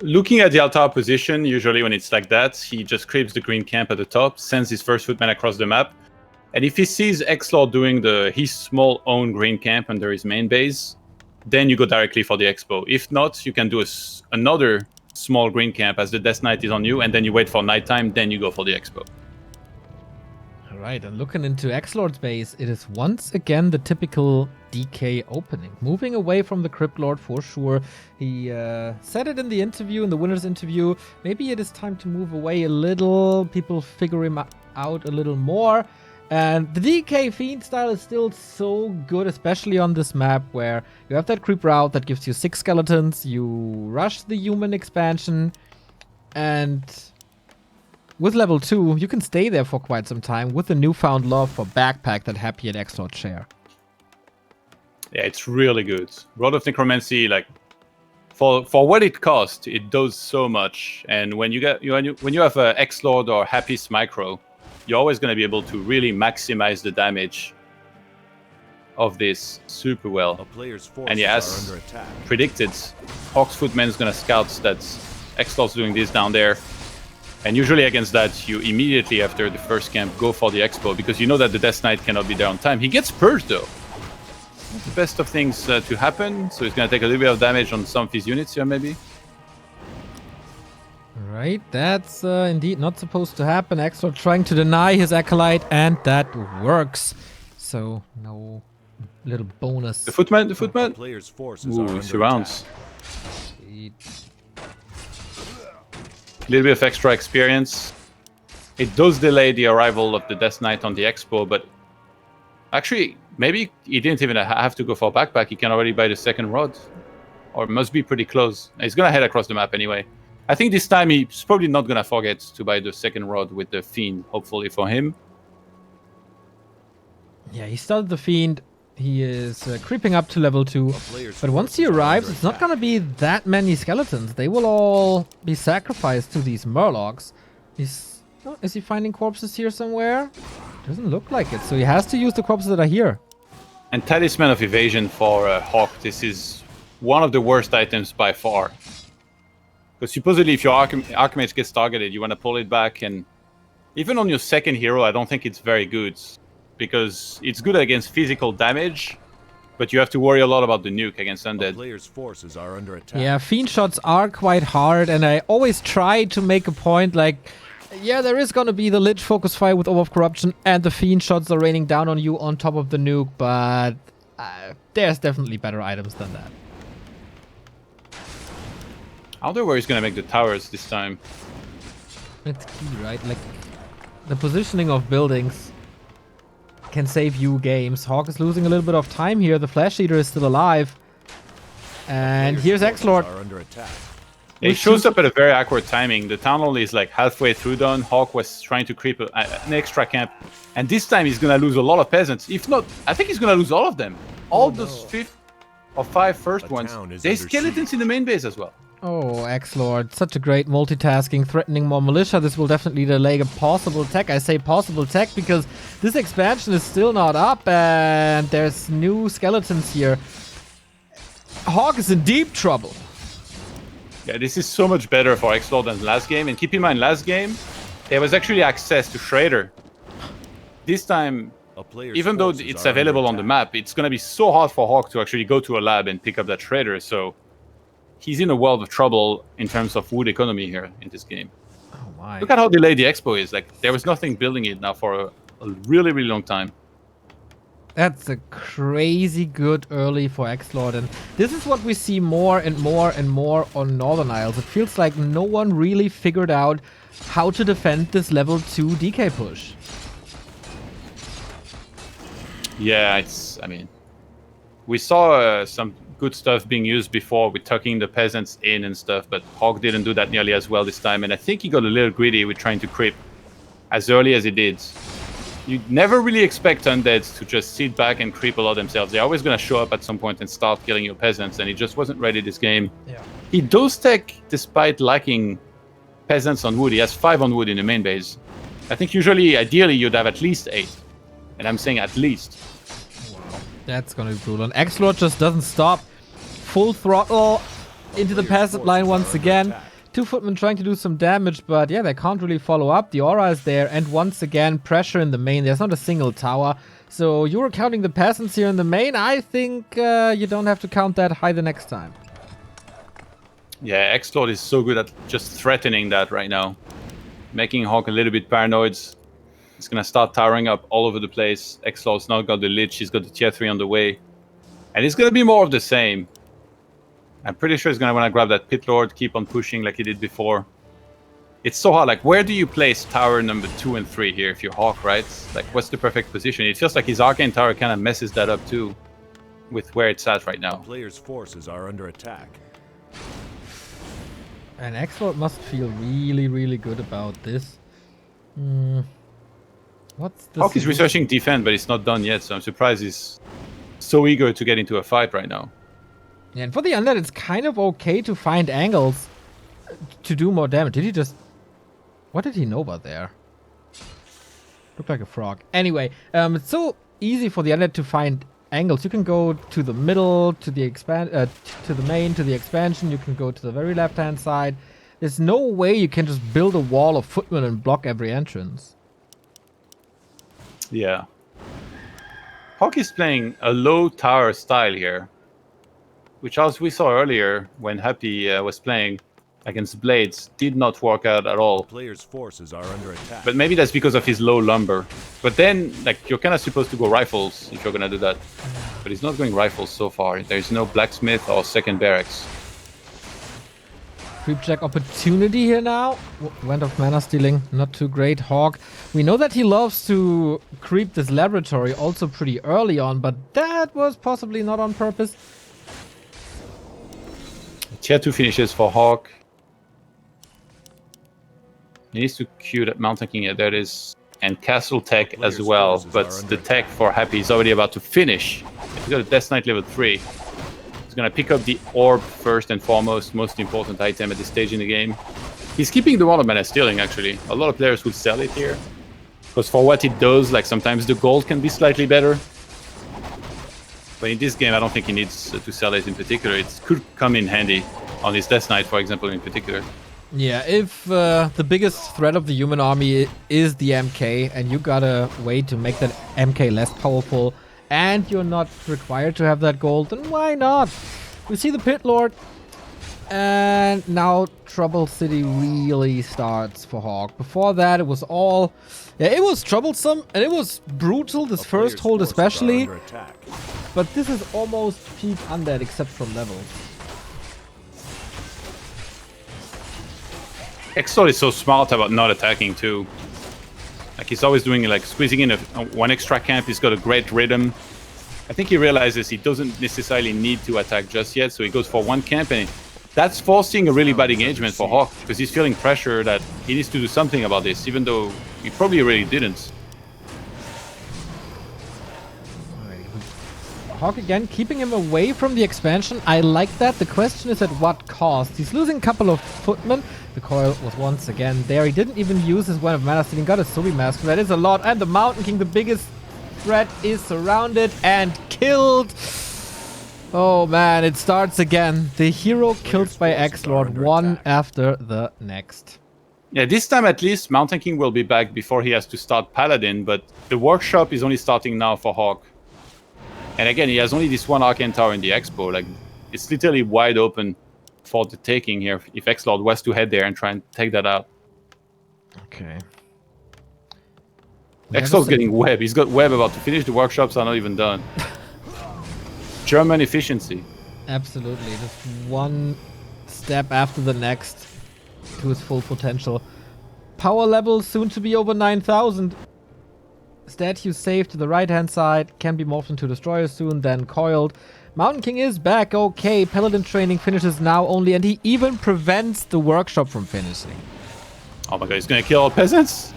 Speaker 2: Looking at the altar position, usually when it's like that, he just creeps the green camp at the top, sends his first footman across the map, and if he sees XlorD doing his small own green camp under his main base, then you go directly for the expo. If not, you can do another small green camp as the Death Knight is on you, and then you wait for nighttime, then you go for the expo.
Speaker 1: All right, and looking into XlorD's base, it is once again the typical DK opening. Moving away from the Crypt Lord for sure. He said it in the interview, in the winner's interview. Maybe it is time to move away a little. People figure him out a little more. And the DK Fiend style is still so good, especially on this map where you have that creep route that gives you 6 skeletons. You rush the human expansion. And with level 2, you can stay there for quite some time with the newfound love for backpack that Happy and XlorD share.
Speaker 2: Yeah, it's really good. Rod of Necromancy, like for what it costs, it does so much. And when you have a XlorD or Happy's micro, you're always going to be able to really maximize the damage of this super well.
Speaker 4: A player's
Speaker 2: and yeah, as predicted, HawK's Footman is going to scout that XlorD's doing this down there. And usually against that, you immediately after the first camp go for the Expo because you know that the Death Knight cannot be there on time. He gets purged though. Not the best of things to happen, so he's going to take a little bit of damage on some of his units here maybe.
Speaker 1: Right, that's indeed not supposed to happen. XlorD trying to deny his Acolyte, and that works. So, no little bonus.
Speaker 2: The footman, the footman.
Speaker 4: Player's forces are
Speaker 2: Ooh, he
Speaker 4: under
Speaker 2: surrounds.
Speaker 1: Indeed.
Speaker 2: A little bit of extra experience. It does delay the arrival of the Death Knight on the Expo, but actually, maybe he didn't even have to go for a backpack. He can already buy the second rod. Or must be pretty close. He's going to head across the map anyway. I think this time he's probably not going to forget to buy the second rod with the Fiend, hopefully for him.
Speaker 1: Yeah, he started the Fiend. He is creeping up to level 2. But once he arrives, it's not going to be that many skeletons. They will all be sacrificed to these Murlocs. Is he finding corpses here somewhere? Doesn't look like it. So he has to use the corpses that are here.
Speaker 2: And Talisman of Evasion for HawK. This is one of the worst items by far. Because supposedly if your Archmage gets targeted, you want to pull it back. And even on your second hero, I don't think it's very good. Because it's good against physical damage, but you have to worry a lot about the nuke against undead.
Speaker 4: Player's forces are under attack.
Speaker 1: Yeah, Fiend shots are quite hard, and I always try to make a point like, yeah, there is going to be the Lich focus fire with Orb of Corruption, and the Fiend shots are raining down on you on top of the nuke, but there's definitely better items than that.
Speaker 2: I wonder where he's going to make the towers this time.
Speaker 1: It's key, right? Like, the positioning of buildings can save you games. HawK is losing a little bit of time here. The Flash Eater is still alive. And here's XlorD.
Speaker 2: He shows up at a very awkward timing. The town hall is like halfway through done. HawK was trying to creep an extra camp. And this time he's going to lose a lot of peasants. If not, I think he's going to lose all of them. All those 5 first ones. There's skeletons in the main base as well.
Speaker 1: Oh, XlorD, such a great multitasking, threatening more militia. This will definitely delay a possible tech. I say possible tech because this expansion is still not up and there's new skeletons here. HawK is in deep trouble.
Speaker 2: Yeah, this is so much better for XlorD than last game. And keep in mind, last game, there was actually access to Shredder. This time, even though it's available on the map, it's going to be so hard for HawK to actually go to a lab and pick up that Shredder. So he's in a world of trouble in terms of wood economy here in this game.
Speaker 1: Oh my.
Speaker 2: Look at how delayed the Expo is. Like, there was nothing building it now for a really, really long time.
Speaker 1: That's a crazy good early for XlorD, and this is what we see more and more and more on Northern Isles. It feels like no one really figured out how to defend this level 2 DK push.
Speaker 2: Yeah, I mean, we saw some good stuff being used before with tucking the peasants in and stuff, but HawK didn't do that nearly as well this time, and I think he got a little greedy with trying to creep as early as he did. You never really expect undeads to just sit back and creep a lot themselves. They're always going to show up at some point and start killing your peasants, and he just wasn't ready this game.
Speaker 1: Yeah.
Speaker 2: He does tech despite lacking peasants on wood. He has 5 on wood in the main base. I think usually, ideally, you'd have at least 8. And I'm saying at least.
Speaker 1: Wow. That's going to be brutal. And XlorD just doesn't stop. Full throttle into the passive line once again. 2 footmen trying to do some damage, but yeah, they can't really follow up. The aura is there, and once again, pressure in the main. There's not a single tower. So you were counting the peasants here in the main. I think you don't have to count that high the next time.
Speaker 2: Yeah, XlorD is so good at just threatening that right now. Making HawK a little bit paranoid. He's going to start towering up all over the place. XlorD's now got the Lich. He's got the tier 3 on the way. And it's going to be more of the same. I'm pretty sure he's going to want to grab that Pit Lord, keep on pushing like he did before. It's so hard. Like, where do you place tower number 2 and 3 here if you're HawK, right? Like, what's the perfect position? It feels like his Arcane Tower kind of messes that up too with where it's at right now.
Speaker 4: Player's forces are under attack.
Speaker 1: And XlorD must feel really, really good about this. What's the
Speaker 2: HawK is researching defend, but it's not done yet, so I'm surprised he's so eager to get into a fight right now.
Speaker 1: Yeah, and for the undead, it's kind of okay to find angles to do more damage. Did he just... What did he Nova there? Looked like a frog. Anyway, it's so easy for the undead to find angles. You can go to the middle, to the to the main, to the expansion. You can go to the very left-hand side. There's no way you can just build a wall of footmen and block every entrance.
Speaker 2: Yeah. HawK is playing a low tower style here, which, as we saw earlier when Happy was playing against Blades, did not work out at all.
Speaker 4: Player's forces are under attack.
Speaker 2: But maybe that's because of his low lumber. But then, like, you're kind of supposed to go rifles if you're gonna do that. But he's not going rifles so far. There's no blacksmith or second barracks.
Speaker 1: Creep check opportunity here now. Went off mana stealing, not too great. HawK. We know that he loves to creep this laboratory also pretty early on, but that was possibly not on purpose.
Speaker 2: Tier 2 finishes for HawK. He needs to queue that Mountain King. Yeah, there it is. And Castle Tech as well. But the tech for Happy is already about to finish. He's got a Death Knight level 3. He's going to pick up the orb first and foremost, most important item at this stage in the game. He's keeping the Wall of Mana Stealing, actually. A lot of players would sell it here. Because for what it does, like sometimes the gold can be slightly better. But in this game, I don't think he needs to sell it in particular. It could come in handy on his Death Knight, for example, in particular.
Speaker 1: Yeah, if the biggest threat of the human army is the MK, and you got a way to make that MK less powerful, and you're not required to have that gold, then why not? We see the Pit Lord, and now Trouble City really starts for HawK. Before that, it was all... Yeah, it was troublesome, and it was brutal, this first hold especially. But this is almost peak undead, except from levels.
Speaker 2: XlorD is so smart about not attacking too. Like he's always doing like squeezing in one extra camp. He's got a great rhythm. I think he realizes he doesn't necessarily need to attack just yet, so he goes for one camp, and that's forcing a really bad engagement for HawK because he's feeling pressure that he needs to do something about this, even though he probably really didn't.
Speaker 1: HawK again, keeping him away from the expansion. I like that. The question is at what cost? He's losing a couple of footmen. The coil was once again there. He didn't even use his One of Mana Stealing. Got a Subi Mask. That is a lot. And the Mountain King, the biggest threat, is surrounded and killed. Oh man, it starts again. The hero killed by XlorD, one after the next.
Speaker 2: Yeah, this time at least Mountain King will be back before he has to start Paladin, but the workshop is only starting now for HawK. And again, he has only this one Arcane Tower in the Expo. Like, it's literally wide open for the taking here if XlorD was to head there and try and take that out.
Speaker 1: Okay.
Speaker 2: XlorD's getting web. He's got web about to finish. The workshops are not even done. German efficiency.
Speaker 1: Absolutely. Just one step after the next to his full potential. Power level soon to be over 9,000. Statue safe to the right-hand side. Can be morphed into Destroyer soon, then coiled. Mountain King is back. Okay, Paladin training finishes now only, and he even prevents the workshop from finishing.
Speaker 2: Oh my god, he's gonna kill all peasants?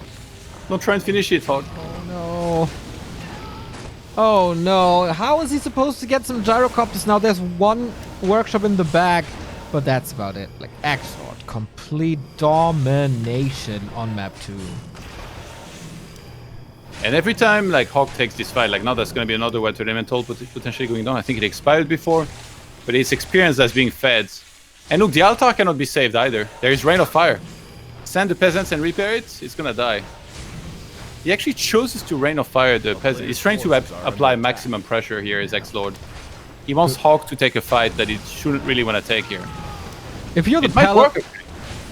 Speaker 2: Don't try and finish it, HawK.
Speaker 1: Oh no. Oh no. How is he supposed to get some gyrocopters now? There's one workshop in the back, but that's about it. Like, XlorD, complete domination on map 2.
Speaker 2: And every time like HawK takes this fight, like now there's going to be another Weather Elemental potentially going down. I think it expired before, but it's experienced as being fed. And look, the altar cannot be saved either. There is Rain of Fire. Send the peasants and repair it, it's going to die. He actually chooses to Rain of Fire the peasant. He's trying to apply maximum pressure here as XlorD. He wants HawK to take a fight that he shouldn't really want to take here.
Speaker 1: If you're the Paladin...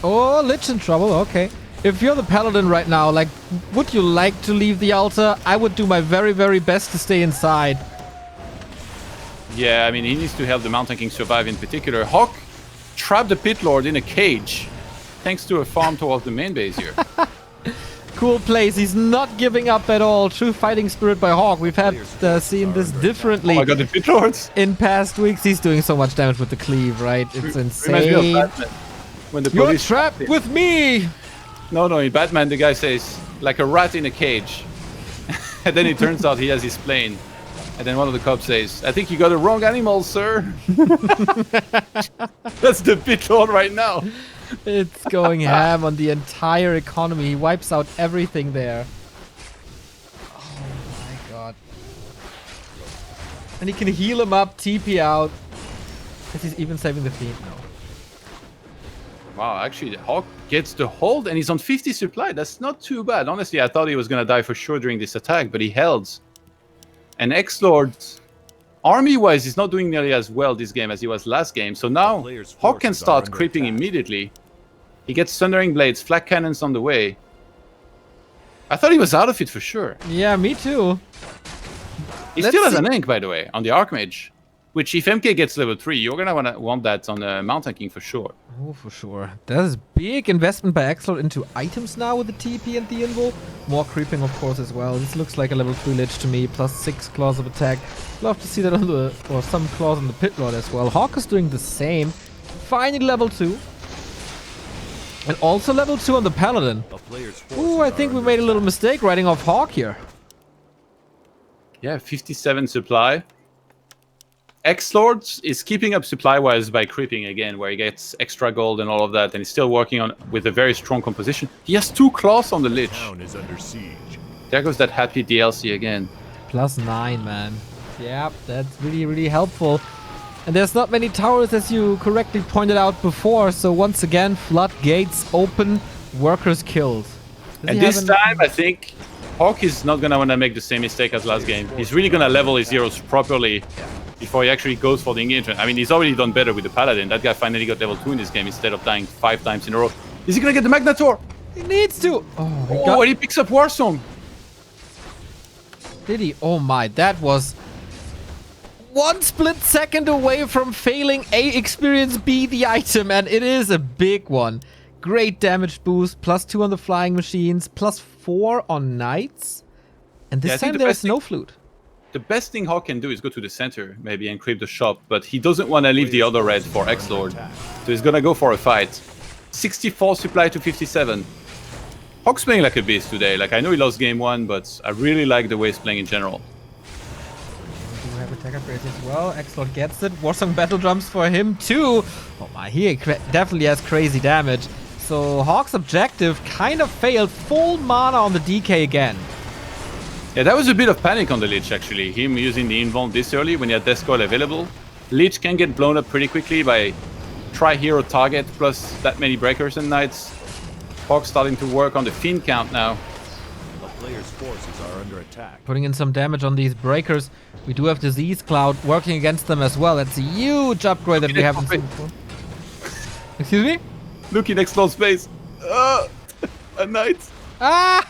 Speaker 1: Oh, Lich in trouble, okay. If you're the Paladin right now, like, would you like to leave the altar? I would do my very, very best to stay inside.
Speaker 2: Yeah, I mean, he needs to help the Mountain King survive in particular. HawK trapped the Pit Lord in a cage, thanks to a farm towards the main base here.
Speaker 1: Cool place. He's not giving up at all. True fighting spirit by HawK. We've had seen this differently.
Speaker 2: Oh my god, the Pit Lords!
Speaker 1: In past weeks, he's doing so much damage with the cleave, right? It's insane.
Speaker 2: When the
Speaker 1: You're trapped with me!
Speaker 2: No, in Batman, the guy says, like a rat in a cage. And then it turns out he has his plane. And then one of the cops says, I think you got the wrong animal, sir. That's the Pit Lord right now.
Speaker 1: It's going ham on the entire economy. He wipes out everything there. Oh my god. And he can heal him up, TP out. Is he even saving the Fiend? No.
Speaker 2: Wow, actually, HawK gets the hold and he's on 50 supply. That's not too bad. Honestly, I thought he was going to die for sure during this attack, but he held. And XlorD, army-wise, is not doing nearly as well this game as he was last game. So now, HawK can start creeping immediately. He gets Thundering Blades, Flak Cannons on the way. I thought he was out of it for sure.
Speaker 1: Yeah, me too.
Speaker 2: He still has an ink, by the way, on the Archmage. Which, if MK gets level 3, you're going to want that on the Mountain King for sure.
Speaker 1: Oh, for sure. There's big investment by XlorD into items now with the TP and the Invul. More creeping, of course, as well. This looks like a level 3 Lich to me, plus 6 claws of attack. Love to see that on the, or some claws on the Pit Lord as well. HawK is doing the same. Finally level 2. And also level 2 on the Paladin. Ooh, I think we made a little mistake writing off HawK here.
Speaker 2: Yeah, 57 supply. XlorD is keeping up supply-wise by creeping again, where he gets extra gold and all of that, and he's still working on with a very strong composition. He has 2 claws on the Lich.
Speaker 4: Town is under siege.
Speaker 2: There goes that happy DLC again.
Speaker 1: Plus 9, man. Yeah, that's really, really helpful. And there's not many towers, as you correctly pointed out before, so once again, floodgates open, workers killed.
Speaker 2: And this time, I think HawK is not going to want to make the same mistake as last game. He's really going to level his heroes properly before he actually goes for the engagement. I mean, he's already done better with the Paladin. That guy finally got level 2 in this game instead of dying 5 times in a row. Is he going to get the Magnator?
Speaker 1: He needs to!
Speaker 2: Oh, and he picks up Warsong.
Speaker 1: Did he? Oh my, that was 1 split second away from failing A experience B the item, and it is a big one. Great damage boost, plus 2 on the flying machines, plus 4 on knights. And this time there's no flute.
Speaker 2: The best thing HawK can do is go to the center, maybe, and creep the shop, but he doesn't want to leave the other red for XlorD. So he's gonna go for a fight. 64 supply to 57. HawK's playing like a beast today. Like, I know he lost game 1, but I really like the way he's playing in general.
Speaker 1: We do have attack upgrades as well. XlorD gets it. Warsong battle drums for him too. Oh my, he definitely has crazy damage. So HawK's objective kind of failed. Full mana on the DK again.
Speaker 2: Yeah, that was a bit of panic on the Lich, actually. Him using the invuln this early when he had Death Coil available. Lich can get blown up pretty quickly by tri-hero target plus that many breakers and knights. HawK starting to work on the Fiend count now.
Speaker 4: The player's forces are under attack.
Speaker 1: Putting in some damage on these breakers. We do have Disease Cloud working against them as well. That's a huge upgrade that we haven't seen before. Excuse me?
Speaker 2: Look in XlorD's face. A knight.
Speaker 1: Ah!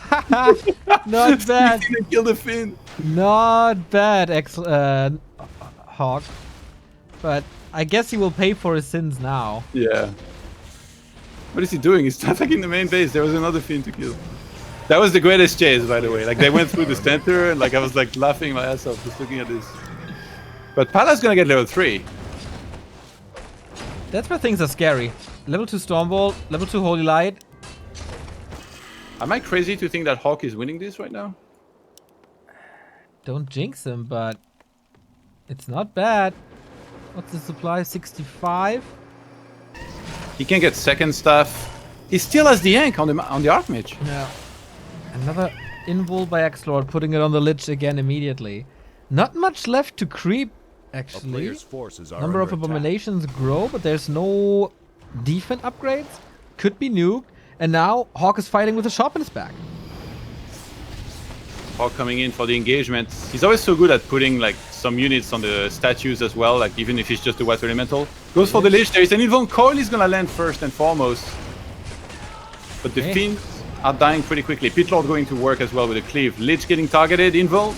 Speaker 1: Not bad.
Speaker 2: He's gonna kill the Finn.
Speaker 1: Not bad, HawK. But I guess he will pay for his sins now.
Speaker 2: Yeah. What is he doing? He's attacking the main base. There was another Finn to kill. That was the greatest chase, by the way. Like, they went through the center, and like I was like laughing my ass off just looking at this. But Pala's gonna get level 3.
Speaker 1: That's where things are scary. Level 2 Stormbolt, level 2 Holy Light.
Speaker 2: Am I crazy to think that HawK is winning this right now?
Speaker 1: Don't jinx him, but it's not bad. What's the supply? 65?
Speaker 2: He can get second stuff. He still has the yank on the Archmage.
Speaker 1: Yeah. Another invul by XlorD, putting it on the Lich again immediately. Not much left to creep, actually. Number of abominations grow, but there's no defense upgrades. Could be nuked. And now HawK is fighting with a shop in his back.
Speaker 2: HawK coming in for the engagement. He's always so good at putting like some units on the statues as well, like even if it's just a water elemental. Goes for the Lich. There is an invuln coil he's gonna land first and foremost. But the Fiends are dying pretty quickly. Pit Lord going to work as well with a cleave. Lich getting targeted, invuln.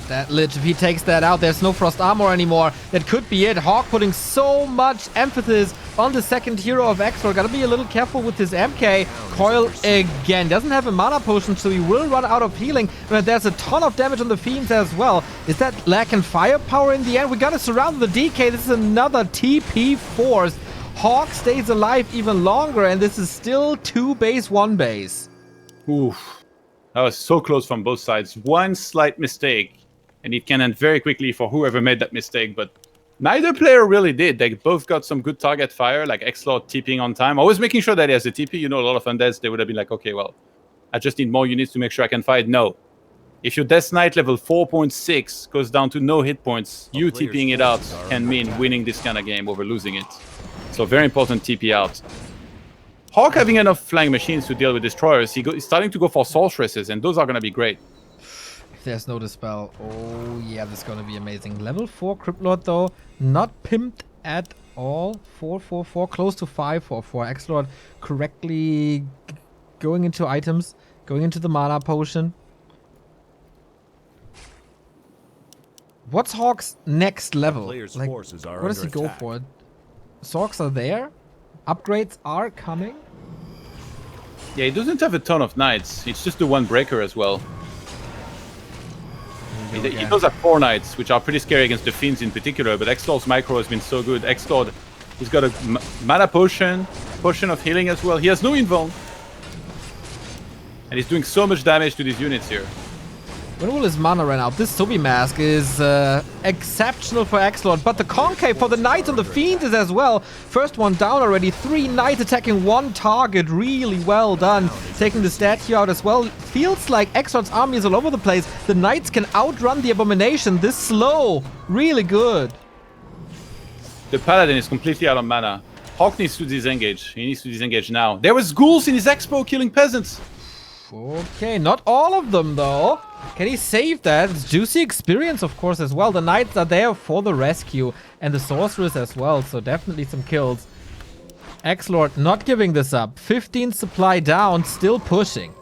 Speaker 1: That Lich, if he takes that out, there's no frost armor anymore. That could be it. HawK putting so much emphasis on the second hero of XlorD. Gotta be a little careful with his MK. Coil again. Doesn't have a mana potion, so he will run out of healing. But there's a ton of damage on the Fiends as well. Is that lacking firepower in the end? We gotta surround the DK. This is another TP force. HawK stays alive even longer, and this is still 2 base, 1 base.
Speaker 2: Oof. That was so close from both sides. One slight mistake, and it can end very quickly for whoever made that mistake, but neither player really did. They both got some good target fire, like XlorD TPing on time. Always making sure that he has a TP. You know, a lot of undeads, they would have been like, okay, well, I just need more units to make sure I can fight. No. If your Death Knight level 4.6 goes down to no hit points, you TPing it out can mean winning this kind of game over losing it. So very important TP out. HawK having enough flying machines to deal with destroyers. He's starting to go for sorceresses, and those are going to be great.
Speaker 1: If there's no dispel, oh yeah, this is going to be amazing. Level 4 XlorD though, not pimped at all. 4/4/4, close to 5/4/4. XlorD correctly going into items, going into the mana potion. What's HawK's next level?
Speaker 4: Player's
Speaker 1: Like,
Speaker 4: forces are
Speaker 1: what does he
Speaker 4: under
Speaker 1: go
Speaker 4: attack.
Speaker 1: for? Sorks are there. Upgrades are coming.
Speaker 2: Yeah, he doesn't have a ton of knights. It's just the one breaker as well. He does have 4 knights, which are pretty scary against the fiends in particular, but XlorD's micro has been so good. XlorD, he's got a mana potion, potion of healing as well. He has no invuln. And he's doing so much damage to these units here.
Speaker 1: When will his mana run out? This Toby mask is exceptional for XlorD, but the concave for the knights on the fiend is as well. First one down already. 3 knights attacking 1 target. Really well done. Taking the statue out as well. Feels like XlorD's army is all over the place. The knights can outrun the abomination this slow. Really good.
Speaker 2: The paladin is completely out of mana. HawK needs to disengage. He needs to disengage now. There was ghouls in his expo killing peasants.
Speaker 1: Okay, not all of them though. Can he save that? It's juicy experience, of course, as well. The knights are there for the rescue and the sorceress as well, so definitely some kills. XlorD not giving this up. 15 supply down, still pushing.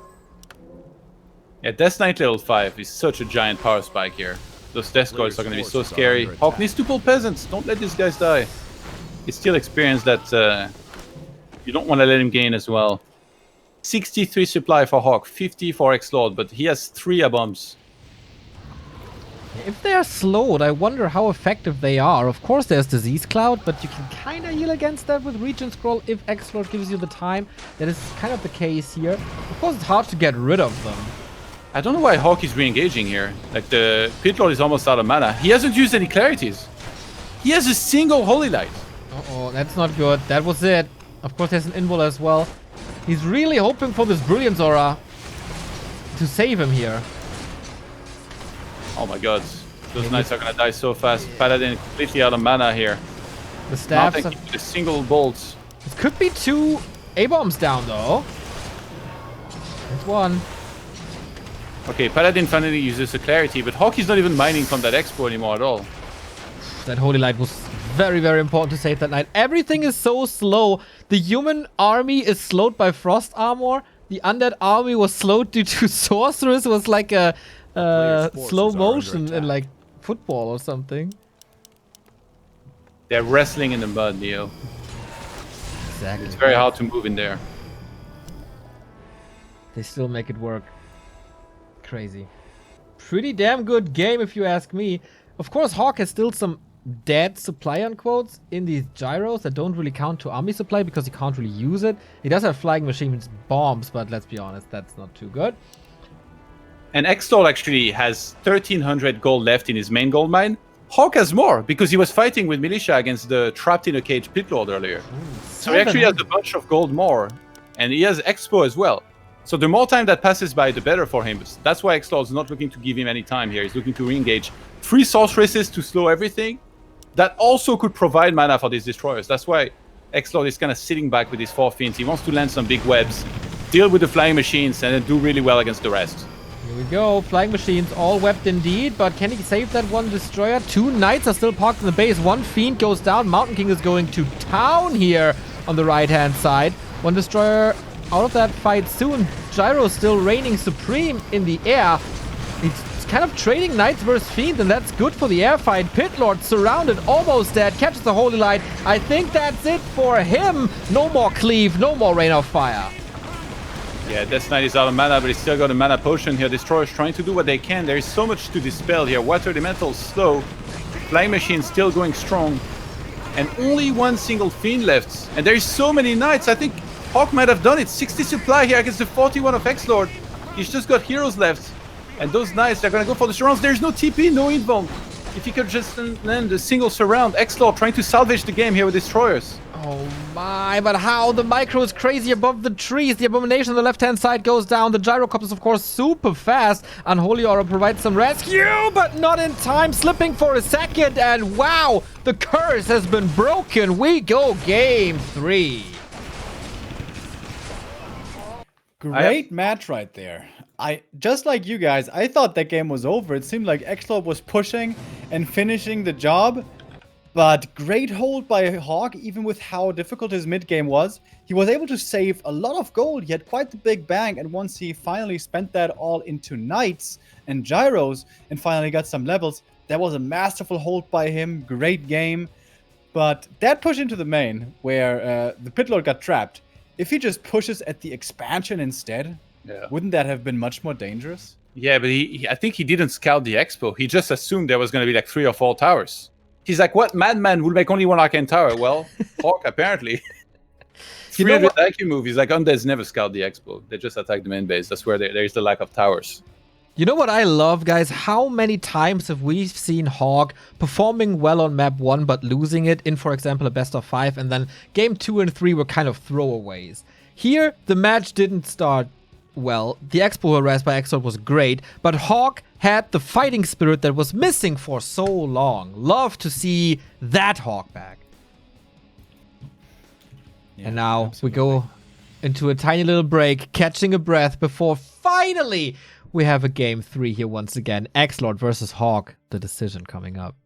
Speaker 2: Yeah, Death Knight level 5 is such a giant power spike here. Those death guards are going to be so scary. HawK needs to pull peasants. Don't let these guys die. It's still experience that you don't want to let him gain as well. 63 supply for HawK, 50 for XlorD, but he has 3 bombs.
Speaker 1: If they are slowed, I wonder how effective they are. Of course, there's Disease Cloud, but you can kind of heal against that with Regen Scroll if XlorD gives you the time. That is kind of the case here. Of course, it's hard to get rid of them.
Speaker 2: I don't know why HawK is re-engaging here. Like, the Pit Lord is almost out of mana. He hasn't used any clarities. He has a single Holy Light.
Speaker 1: Uh-oh, that's not good. That was it. Of course, there's an invul as well. He's really hoping for this Brilliance Aura to save him here.
Speaker 2: Oh my god. Those knights are gonna die so fast. Paladin completely out of mana here.
Speaker 1: The staffs
Speaker 2: Nothing with a single bolt.
Speaker 1: It could be 2 A-bombs down, though. That's 1.
Speaker 2: Okay, Paladin finally uses a clarity, but HawK is not even mining from that expo anymore at all.
Speaker 1: That Holy Light was very, very important to save that knight. Everything is so slow. The human army is slowed by frost armor. The undead army was slowed due to sorceress. It was like a slow motion in like football or something.
Speaker 2: They're wrestling in the mud, Neo.
Speaker 1: Exactly.
Speaker 2: It's very hard to move in there.
Speaker 1: They still make it work. Crazy. Pretty damn good game if you ask me. Of course, HawK has still some dead supply unquotes in these gyros that don't really count to army supply because he can't really use it. He does have flying machines bombs, but let's be honest, that's not too good.
Speaker 2: And XlorD actually has 1300 gold left in his main gold mine. HawK has more because he was fighting with militia against the trapped in a cage Pit Lord earlier. So he actually has a bunch of gold more, and he has expo as well. So the more time that passes by, the better for him. That's why XlorD is not looking to give him any time here. He's looking to re-engage. 3 sorceresses to slow everything. That also could provide mana for these destroyers. That's why XlorD is kind of sitting back with his 4 fiends. He wants to land some big webs, deal with the flying machines, and then do really well against the rest.
Speaker 1: Here we go. Flying machines all webbed indeed, but can he save that 1 destroyer? 2 knights are still parked in the base. 1 fiend goes down. Mountain King is going to town here on the right-hand side. 1 destroyer out of that fight soon. Gyro still reigning supreme in the air. It's kind of trading knights versus fiend, and that's good for the air fight. Pit Lord surrounded, almost dead, catches the Holy Light. I think that's it for him. No more cleave, no more Rain of Fire.
Speaker 2: Yeah, Death Knight is out of mana, but he's still got a mana potion here. Destroyers trying to do what they can. There is so much to dispel here. Water Elemental slow. Flying Machine still going strong. And only 1 single fiend left. And there is so many knights. I think HawK might have done it. 60 supply here against the 41 of XlorD. He's just got heroes left. And those knights, they're going to go for the surrounds. There's no TP, no invuln. If he could just land a single surround. XlorD trying to salvage the game here with destroyers.
Speaker 1: Oh my, but how? The micro is crazy above the trees. The abomination on the left-hand side goes down. The gyrocopter is, of course, super fast. Unholy Aura provides some rescue, but not in time. Slipping for a second, and wow, the curse has been broken. We go game 3.
Speaker 3: Great match right there. Just like you guys, I thought that game was over. It seemed like XlorD was pushing and finishing the job. But great hold by HawK, even with how difficult his mid game was. He was able to save a lot of gold. He had quite the big bang. And once he finally spent that all into knights and gyros and finally got some levels, that was a masterful hold by him. Great game. But that push into the main, where the Pit Lord got trapped, if he just pushes at the expansion instead, wouldn't that have been much more dangerous?
Speaker 2: Yeah, but I think he didn't scout the expo. He just assumed there was going to be like 3 or 4 towers. He's like, what madman will make only one arcane tower? Well, HawK apparently. 300 IQ movies, like undeads never scout the expo. They just attack the main base. That's where there is the lack of towers.
Speaker 1: You know what I love, guys? How many times have we seen HawK performing well on map 1 but losing it in, for example, a best of 5, and then game 2 and 3 were kind of throwaways. Here, the match didn't start well. The expo harass by XlorD was great, but HawK had the fighting spirit that was missing for so long. Love to see that HawK back. Yeah, and now we go into a tiny little break, catching a breath before finally we have a game 3 here once again. XlorD versus HawK, the decision coming up.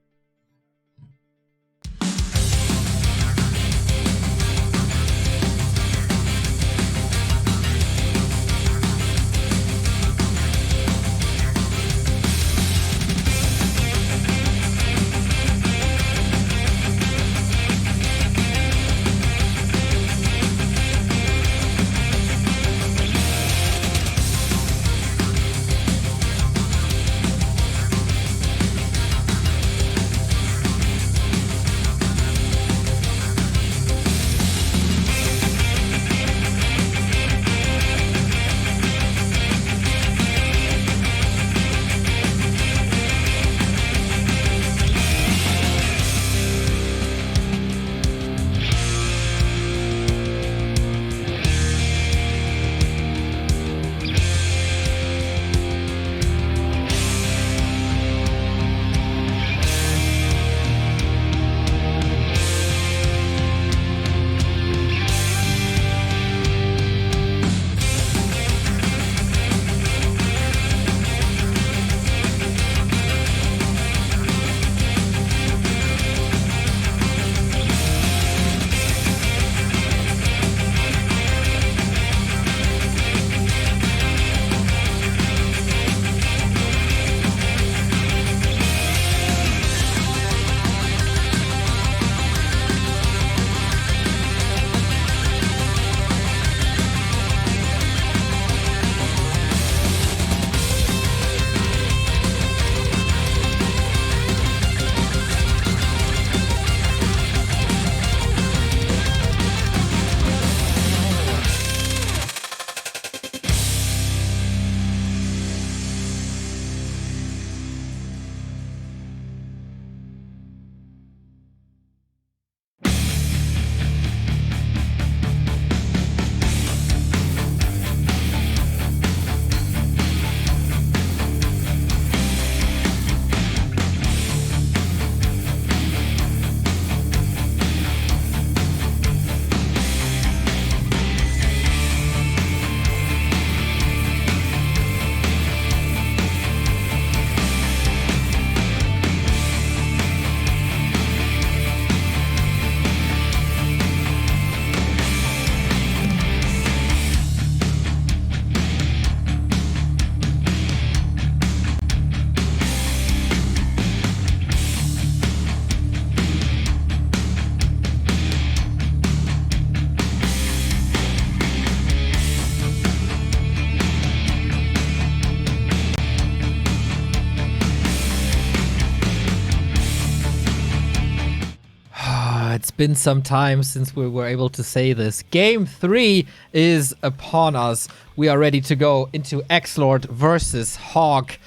Speaker 1: It's been some time since we were able to say this. Game 3 is upon us. We are ready to go into XlorD versus HawK.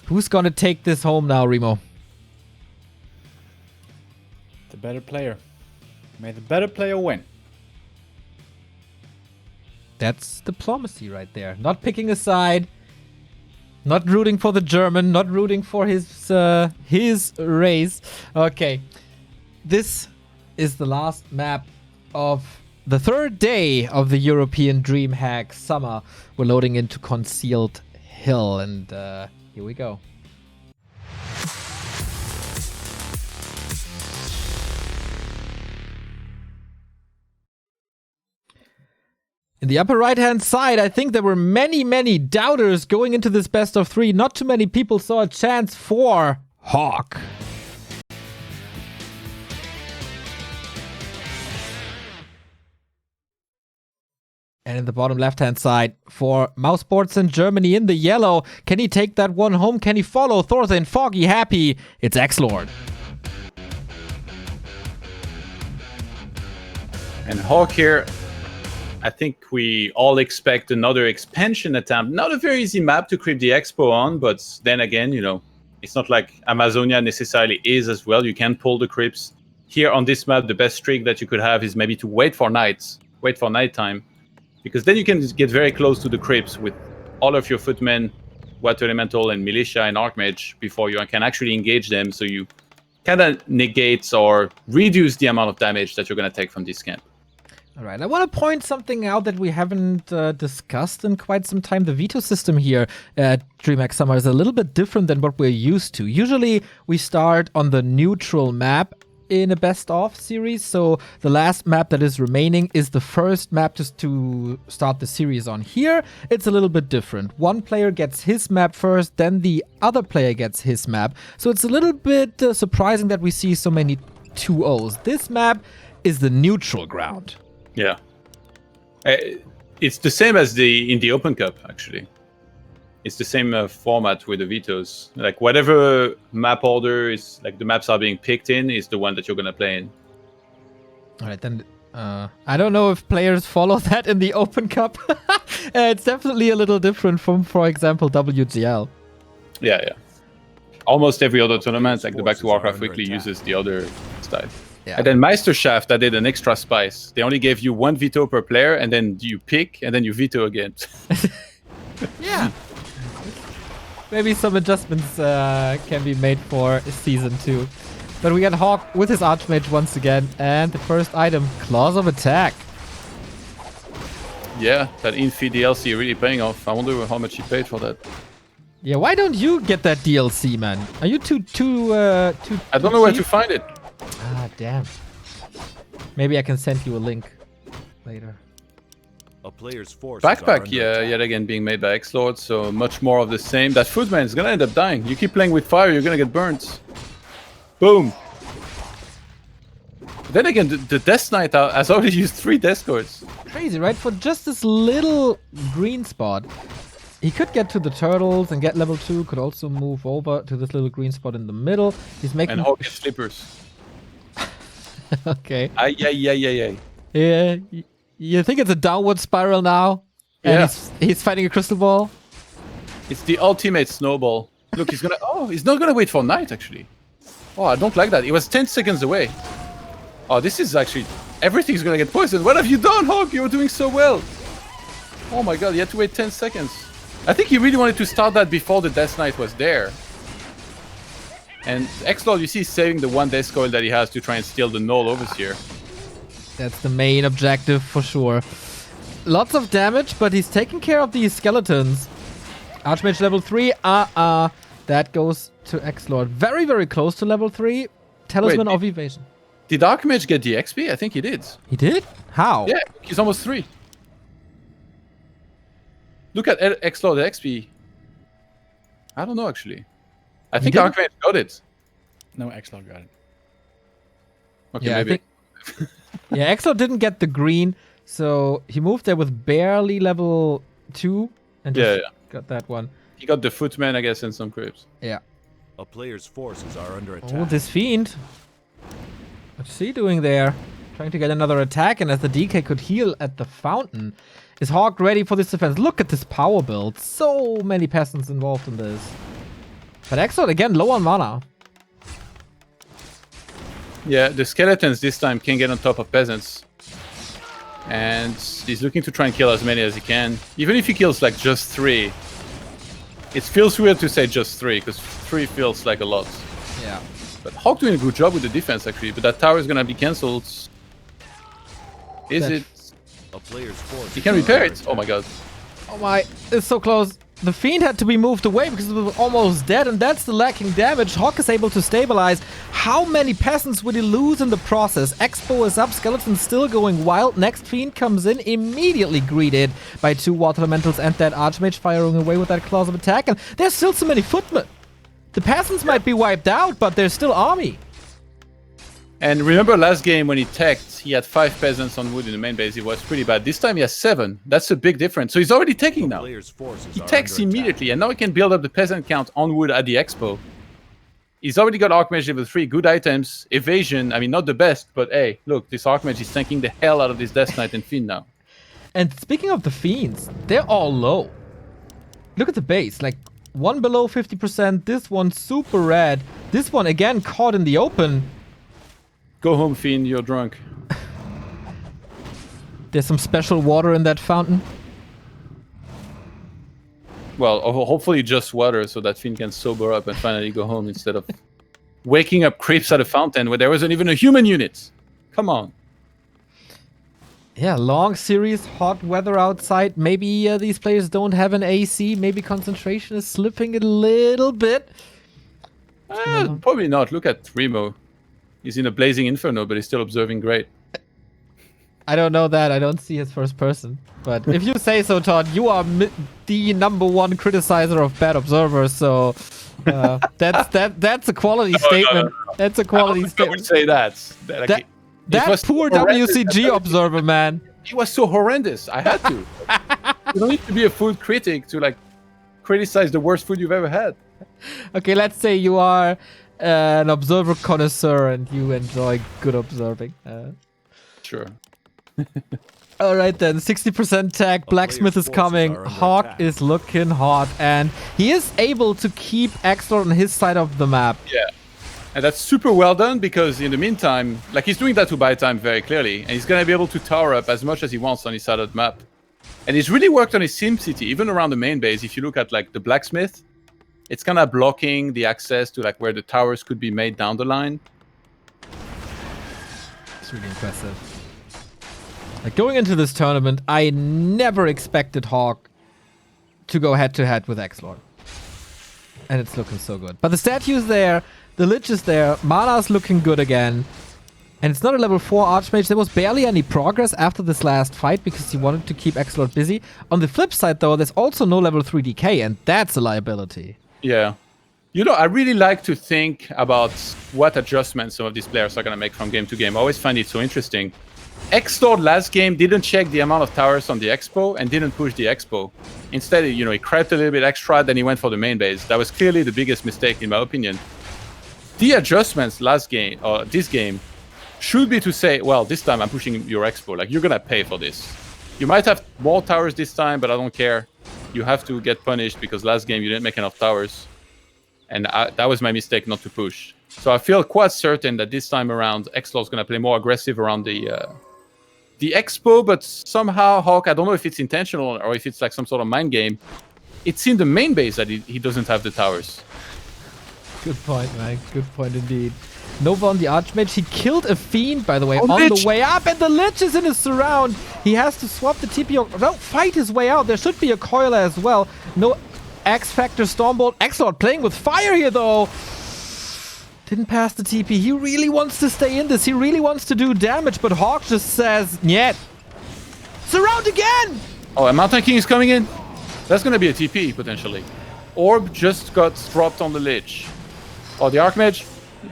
Speaker 1: Who's gonna take this home now, Remo?
Speaker 3: The better player. May the better player win.
Speaker 1: That's diplomacy right there. Not picking a side. Not rooting for the German. Not rooting for his race. Okay. This is the last map of the third day of the European DreamHack Summer. We're loading into Concealed Hill, and here we go. In the upper right-hand side, I think there were many doubters going into this best of 3. Not too many people saw a chance for HawK. And in the bottom left-hand side, for Mousesports in Germany in the yellow, can he take that one home? Can he follow Thorthin Foggy happy? It's XlorD.
Speaker 2: And HawK here, I think we all expect another expansion attempt. Not a very easy map to creep the Expo on, but then again, you know, it's not like Amazonia necessarily is as well. You can pull the creeps. Here on this map, the best trick that you could have is maybe to wait for nighttime. Because then you can get very close to the creeps with all of your footmen, Water Elemental, and Militia and Archmage before you can actually engage them, so you kind of negate or reduce the amount of damage that you're going to take from this camp.
Speaker 1: All right, I want to point something out that we haven't discussed in quite some time. The veto system here at DreamHack Summer is a little bit different than what we're used to. Usually, we start on the neutral map in a best-of series, so the last map that is remaining is the first map to start the series on. Here, it's a little bit different. One player gets his map first, then the other player gets his map. So it's a little bit surprising that we see so many 2-0s. This map is the neutral ground.
Speaker 2: Yeah. It's the same as in the Open Cup, actually. It's the same format with the vetoes. Like, whatever map order is, like, the maps are being picked in is the one that you're going to play in.
Speaker 1: All right, then I don't know if players follow that in the Open Cup. It's definitely a little different from, for example, WGL.
Speaker 2: Yeah. Almost every other tournament, like the Back to Warcraft Weekly, uses the other style.
Speaker 1: Yeah.
Speaker 2: And then Meisterschaft, I did an extra spice. They only gave you 1 veto per player, and then you pick, and then you veto again.
Speaker 1: Yeah. Maybe some adjustments can be made for Season 2. But we got HawK with his Archmage once again, and the first item, Claws of Attack.
Speaker 2: Yeah, that Infi DLC really paying off. I wonder how much he paid for that.
Speaker 1: Yeah, why don't you get that DLC, man? Are you too
Speaker 2: I don't know where to find it.
Speaker 1: Ah, damn. Maybe I can send you a link later.
Speaker 4: A player's force
Speaker 2: Backpack, yeah, yet again being made by XlorD, so much more of the same. That footman is gonna end up dying. You keep playing with fire, you're gonna get burnt. Boom. Then again, the Death Knight has already used 3 Death Cords.
Speaker 1: Crazy, right? For just this little green spot, he could get to the turtles and get level 2. Could also move over to this little green spot in the middle. He's making...
Speaker 2: And HawK gets slippers.
Speaker 1: Okay.
Speaker 2: Ay.
Speaker 1: Yeah. You think it's a downward spiral now? And
Speaker 2: Yeah.
Speaker 1: He's fighting a crystal ball?
Speaker 2: It's the ultimate snowball. Look, he's not gonna wait for night, actually. Oh, I don't like that. It was 10 seconds away. Oh, this is actually... Everything's gonna get poisoned. What have you done, HawK? You were doing so well. Oh my god, you had to wait 10 seconds. I think he really wanted to start that before the Death Knight was there. And XlorD, you see, saving the 1 Death Coil that he has to try and steal the Null Overseer.
Speaker 1: That's the main objective for sure. Lots of damage, but he's taking care of these skeletons. Archmage level 3. That goes to XlorD. Very, very close to level 3. Talisman of Evasion.
Speaker 2: Did Archmage get the XP? I think he did.
Speaker 1: He did? How?
Speaker 2: Yeah, he's almost 3. Look at XlorD XP. I don't know, actually. I think Archmage got it.
Speaker 3: No, XlorD got it.
Speaker 2: Okay,
Speaker 1: Yeah,
Speaker 2: maybe.
Speaker 1: I think... Yeah, XlorD didn't get the green, so he moved there with barely level 2 and just got that one.
Speaker 2: He got the Footman, I guess, and some creeps.
Speaker 1: Yeah.
Speaker 4: A player's forces are under attack.
Speaker 1: Oh, this fiend. What's he doing there? Trying to get another attack, and as the DK could heal at the fountain. Is HawK ready for this defense? Look at this power build. So many peasants involved in this. But XlorD, again, low on mana.
Speaker 2: Yeah, the skeletons this time can get on top of peasants. And he's looking to try and kill as many as he can. Even if he kills like just 3. It feels weird to say just 3, because 3 feels like a lot.
Speaker 1: Yeah.
Speaker 2: But HawK doing a good job with the defense actually, but that tower is gonna be cancelled. Is it?
Speaker 4: A player's force.
Speaker 2: He can repair it. Oh my god.
Speaker 1: Oh my, it's so close. The Fiend had to be moved away because it was almost dead, and that's the lacking damage. HawK is able to stabilize. How many peasants would he lose in the process? Expo is up, Skeleton's still going wild. Next Fiend comes in, immediately greeted by 2 Water Elementals and that Archmage firing away with that claws of attack. And there's still so many footmen. The peasants might be wiped out, but there's still army.
Speaker 2: And remember last game when he teched, he had 5 peasants on wood in the main base. It was pretty bad. This time he has 7. That's a big difference. So he's already taking now. He techs immediately, and now he can build up the peasant count on wood at the expo. He's already got Archmage level 3, good items, evasion. I mean, not the best, but hey, look, this Archmage is tanking the hell out of this Death Knight and Fiend now.
Speaker 1: And speaking of the Fiends, they're all low. Look at the base, like 1 below 50%, this one super red, this one again caught in the open.
Speaker 2: Go home, Fiend, you're drunk.
Speaker 1: There's some special water in that fountain.
Speaker 2: Well, hopefully just water so that Fiend can sober up and finally go home instead of waking up creeps at a fountain where there wasn't even a human unit. Come on.
Speaker 1: Yeah, long series, hot weather outside. Maybe these players don't have an AC. Maybe concentration is slipping a little bit.
Speaker 2: Probably not. Look at Remo. He's in a blazing inferno, but he's still observing great.
Speaker 1: I don't know that. I don't see his first person. But if you say so, Todd, you are the #1 criticizer of bad observers. So that's a quality statement.
Speaker 2: No.
Speaker 1: That's a quality statement.
Speaker 2: I would say that.
Speaker 1: That poor WCG observer, man.
Speaker 2: He was so horrendous. I had to. You don't need to be a food critic to like criticize the worst food you've ever had.
Speaker 1: Okay, let's say you are an observer connoisseur and you enjoy good observing.
Speaker 2: Sure.
Speaker 1: All right then, 60% tag. Blacksmith is coming. HawK is looking hot, and he is able to keep XlorD on his side of the map.
Speaker 2: Yeah. And that's super well done because in the meantime, like he's doing that to buy time very clearly, and he's going to be able to tower up as much as he wants on his side of the map. And he's really worked on his SimCity, even around the main base. If you look at like the blacksmith, it's kind of blocking the access to like where the towers could be made down the line.
Speaker 1: It's really impressive. Like going into this tournament, I never expected HawK to go head-to-head with XlorD. And it's looking so good. But the statue's there, the Lich is there, Mana's looking good again. And it's not a level 4 Archmage. There was barely any progress after this last fight because he wanted to keep XlorD busy. On the flip side, though, there's also no level 3 DK, and that's a liability.
Speaker 2: Yeah. You know, I really like to think about what adjustments some of these players are going to make from game to game. I always find it so interesting. XlorD last game didn't check the amount of towers on the expo and didn't push the expo. Instead, you know, he crept a little bit extra, then he went for the main base. That was clearly the biggest mistake, in my opinion. The adjustments last game, or this game, should be to say, well, this time I'm pushing your expo. Like, you're going to pay for this. You might have more towers this time, but I don't care. You have to get punished because last game you didn't make enough towers. And that was my mistake not to push. So I feel quite certain that this time around, XlorD is going to play more aggressive around the expo, but somehow HawK, I don't know if it's intentional or if it's like some sort of mind game. It's in the main base that he doesn't have the towers.
Speaker 1: Good point, man. Good point indeed. Nova on the Archmage. He killed a Fiend, by the way, on
Speaker 2: Lich.
Speaker 1: the way up, and the Lich is in his surround. He has to swap the TP. No, fight his way out. There should be a Coiler as well. No X-Factor Stormbolt. XlorD playing with fire here, though. Didn't pass the TP. He really wants to stay in this. He really wants to do damage, but HawK just says, "Nyet." Surround again!
Speaker 2: Oh, and Mountain King is coming in. That's going to be a TP, potentially. Orb just got dropped on the Lich. Oh, the Archmage.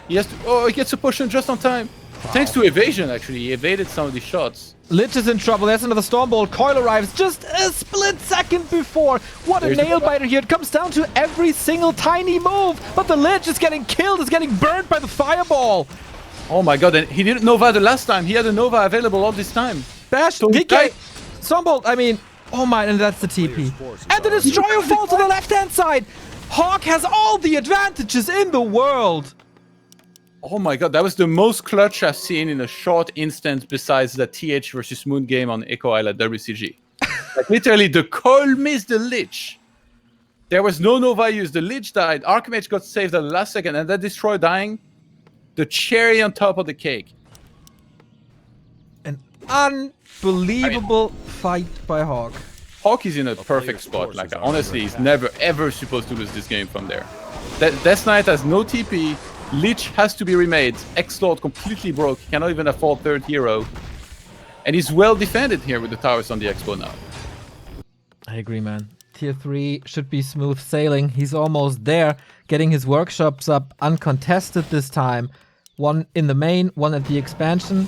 Speaker 2: He has to... Oh, he gets a potion just on time. Wow. Thanks to evasion, actually. He evaded some of these shots.
Speaker 1: Lich is in trouble. There's another Stormbolt. Coil arrives just a split second before. What a nail-biter here. It comes down to every single tiny move. But the Lich is getting killed, is getting burnt by the fireball.
Speaker 2: Oh my god, and he didn't Nova the last time. He had a Nova available all this time.
Speaker 1: Bash, DK, Stormbolt, I mean... Oh my, and that's the TP. And the Destroyer falls to the left-hand side. HawK has all the advantages in the world.
Speaker 2: Oh my god, that was the most clutch I've seen in a short instant besides the TH versus Moon game on Echo Island WCG. Like literally, the call missed the Lich. There was no Nova use. The Lich died. Archmage got saved at the last second, and that Destroy dying. The cherry on top of the cake.
Speaker 1: An unbelievable fight by HawK.
Speaker 2: HawK is in a perfect spot. Like honestly, he's never ever supposed to lose this game from there. Death Knight has no TP. Lich has to be remade. XlorD completely broke. He cannot even afford third hero. And he's well defended here with the towers on the expo now.
Speaker 1: I agree, man. Tier 3 should be smooth sailing. He's almost there, getting his workshops up uncontested this time. One in the main, one at the expansion.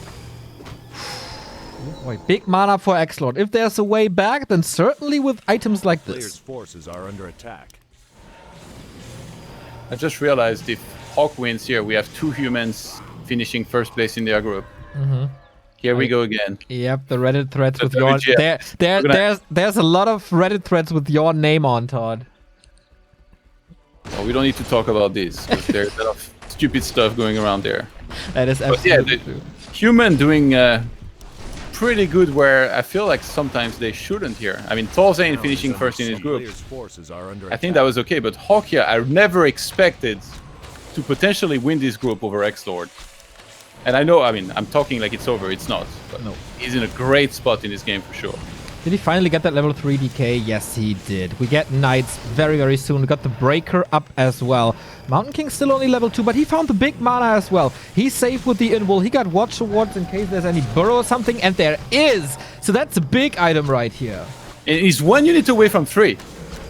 Speaker 1: Oh boy, big mana for XlorD. If there's a way back, then certainly with items like
Speaker 4: Players'
Speaker 1: this.
Speaker 4: forces are under attack.
Speaker 2: I just realized if HawK wins here, we have 2 humans finishing first place in their group. Here we go again.
Speaker 1: Yep, the Reddit threads with
Speaker 2: The
Speaker 1: your...
Speaker 2: WGF.
Speaker 1: There's a lot of Reddit threads with your name on, Todd.
Speaker 2: Well, we don't need to talk about this, because there's a lot of stupid stuff going around there.
Speaker 1: That is
Speaker 2: But yeah,
Speaker 1: absolutely
Speaker 2: the
Speaker 1: true.
Speaker 2: human doing pretty good where I feel like sometimes they shouldn't here. I mean, Thorzane finishing first in his group.
Speaker 4: Players' forces are under
Speaker 2: I think that was okay, but HawK here, I never expected to potentially win this group over XlorD. And I know, I mean, I'm talking like it's over, it's not. But
Speaker 1: No.
Speaker 2: he's in a great spot in this game for sure.
Speaker 1: Did he finally get that level 3 DK? Yes, he did. We get Knights very, very soon. We got the Breaker up as well. Mountain King's still only level 2, but he found the big mana as well. He's safe with the Invul. He got Watch Awards in case there's any burrow or something, and there is! So that's a big item right here.
Speaker 2: And he's 1 unit away from 3.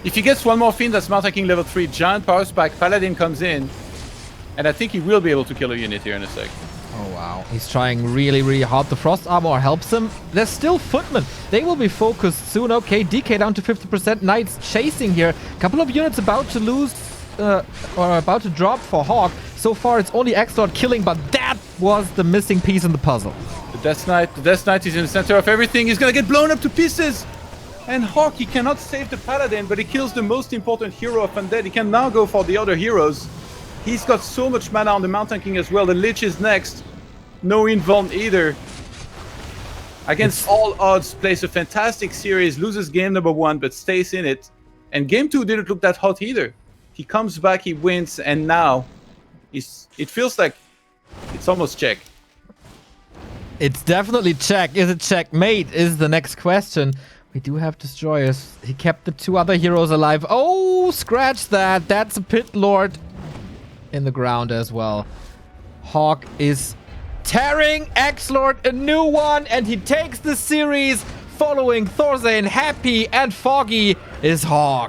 Speaker 2: If he gets 1 more Fiend, that's Mountain King level 3, Giant Power Spike, Paladin comes in, and I think he will be able to kill a unit here in a sec.
Speaker 1: Oh, wow. He's trying really, really hard. The Frost Armor helps him. There's still Footmen. They will be focused soon. Okay, DK down to 50%. Knights chasing here. Couple of units about to lose, or about to drop for HawK. So far, it's only XlorD killing, but that was the missing piece in the puzzle.
Speaker 2: The Death Knight is in the center of everything. He's gonna get blown up to pieces! And HawK, he cannot save the Paladin, but he kills the most important hero of Undead. He can now go for the other heroes. He's got so much mana on the Mountain King as well. The Lich is next. No Invuln either. Against all odds, plays a fantastic series, loses game number 1, but stays in it. And game 2 didn't look that hot either. He comes back, he wins, and now it feels like it's almost check.
Speaker 1: It's definitely check. Is it checkmate is the next question. We do have Destroyers. He kept the 2 other heroes alive. Oh, scratch that. That's a Pit Lord in the ground as well. HawK is tearing XlorD a new one, and he takes the series following Thorzane. Happy and foggy is HawK.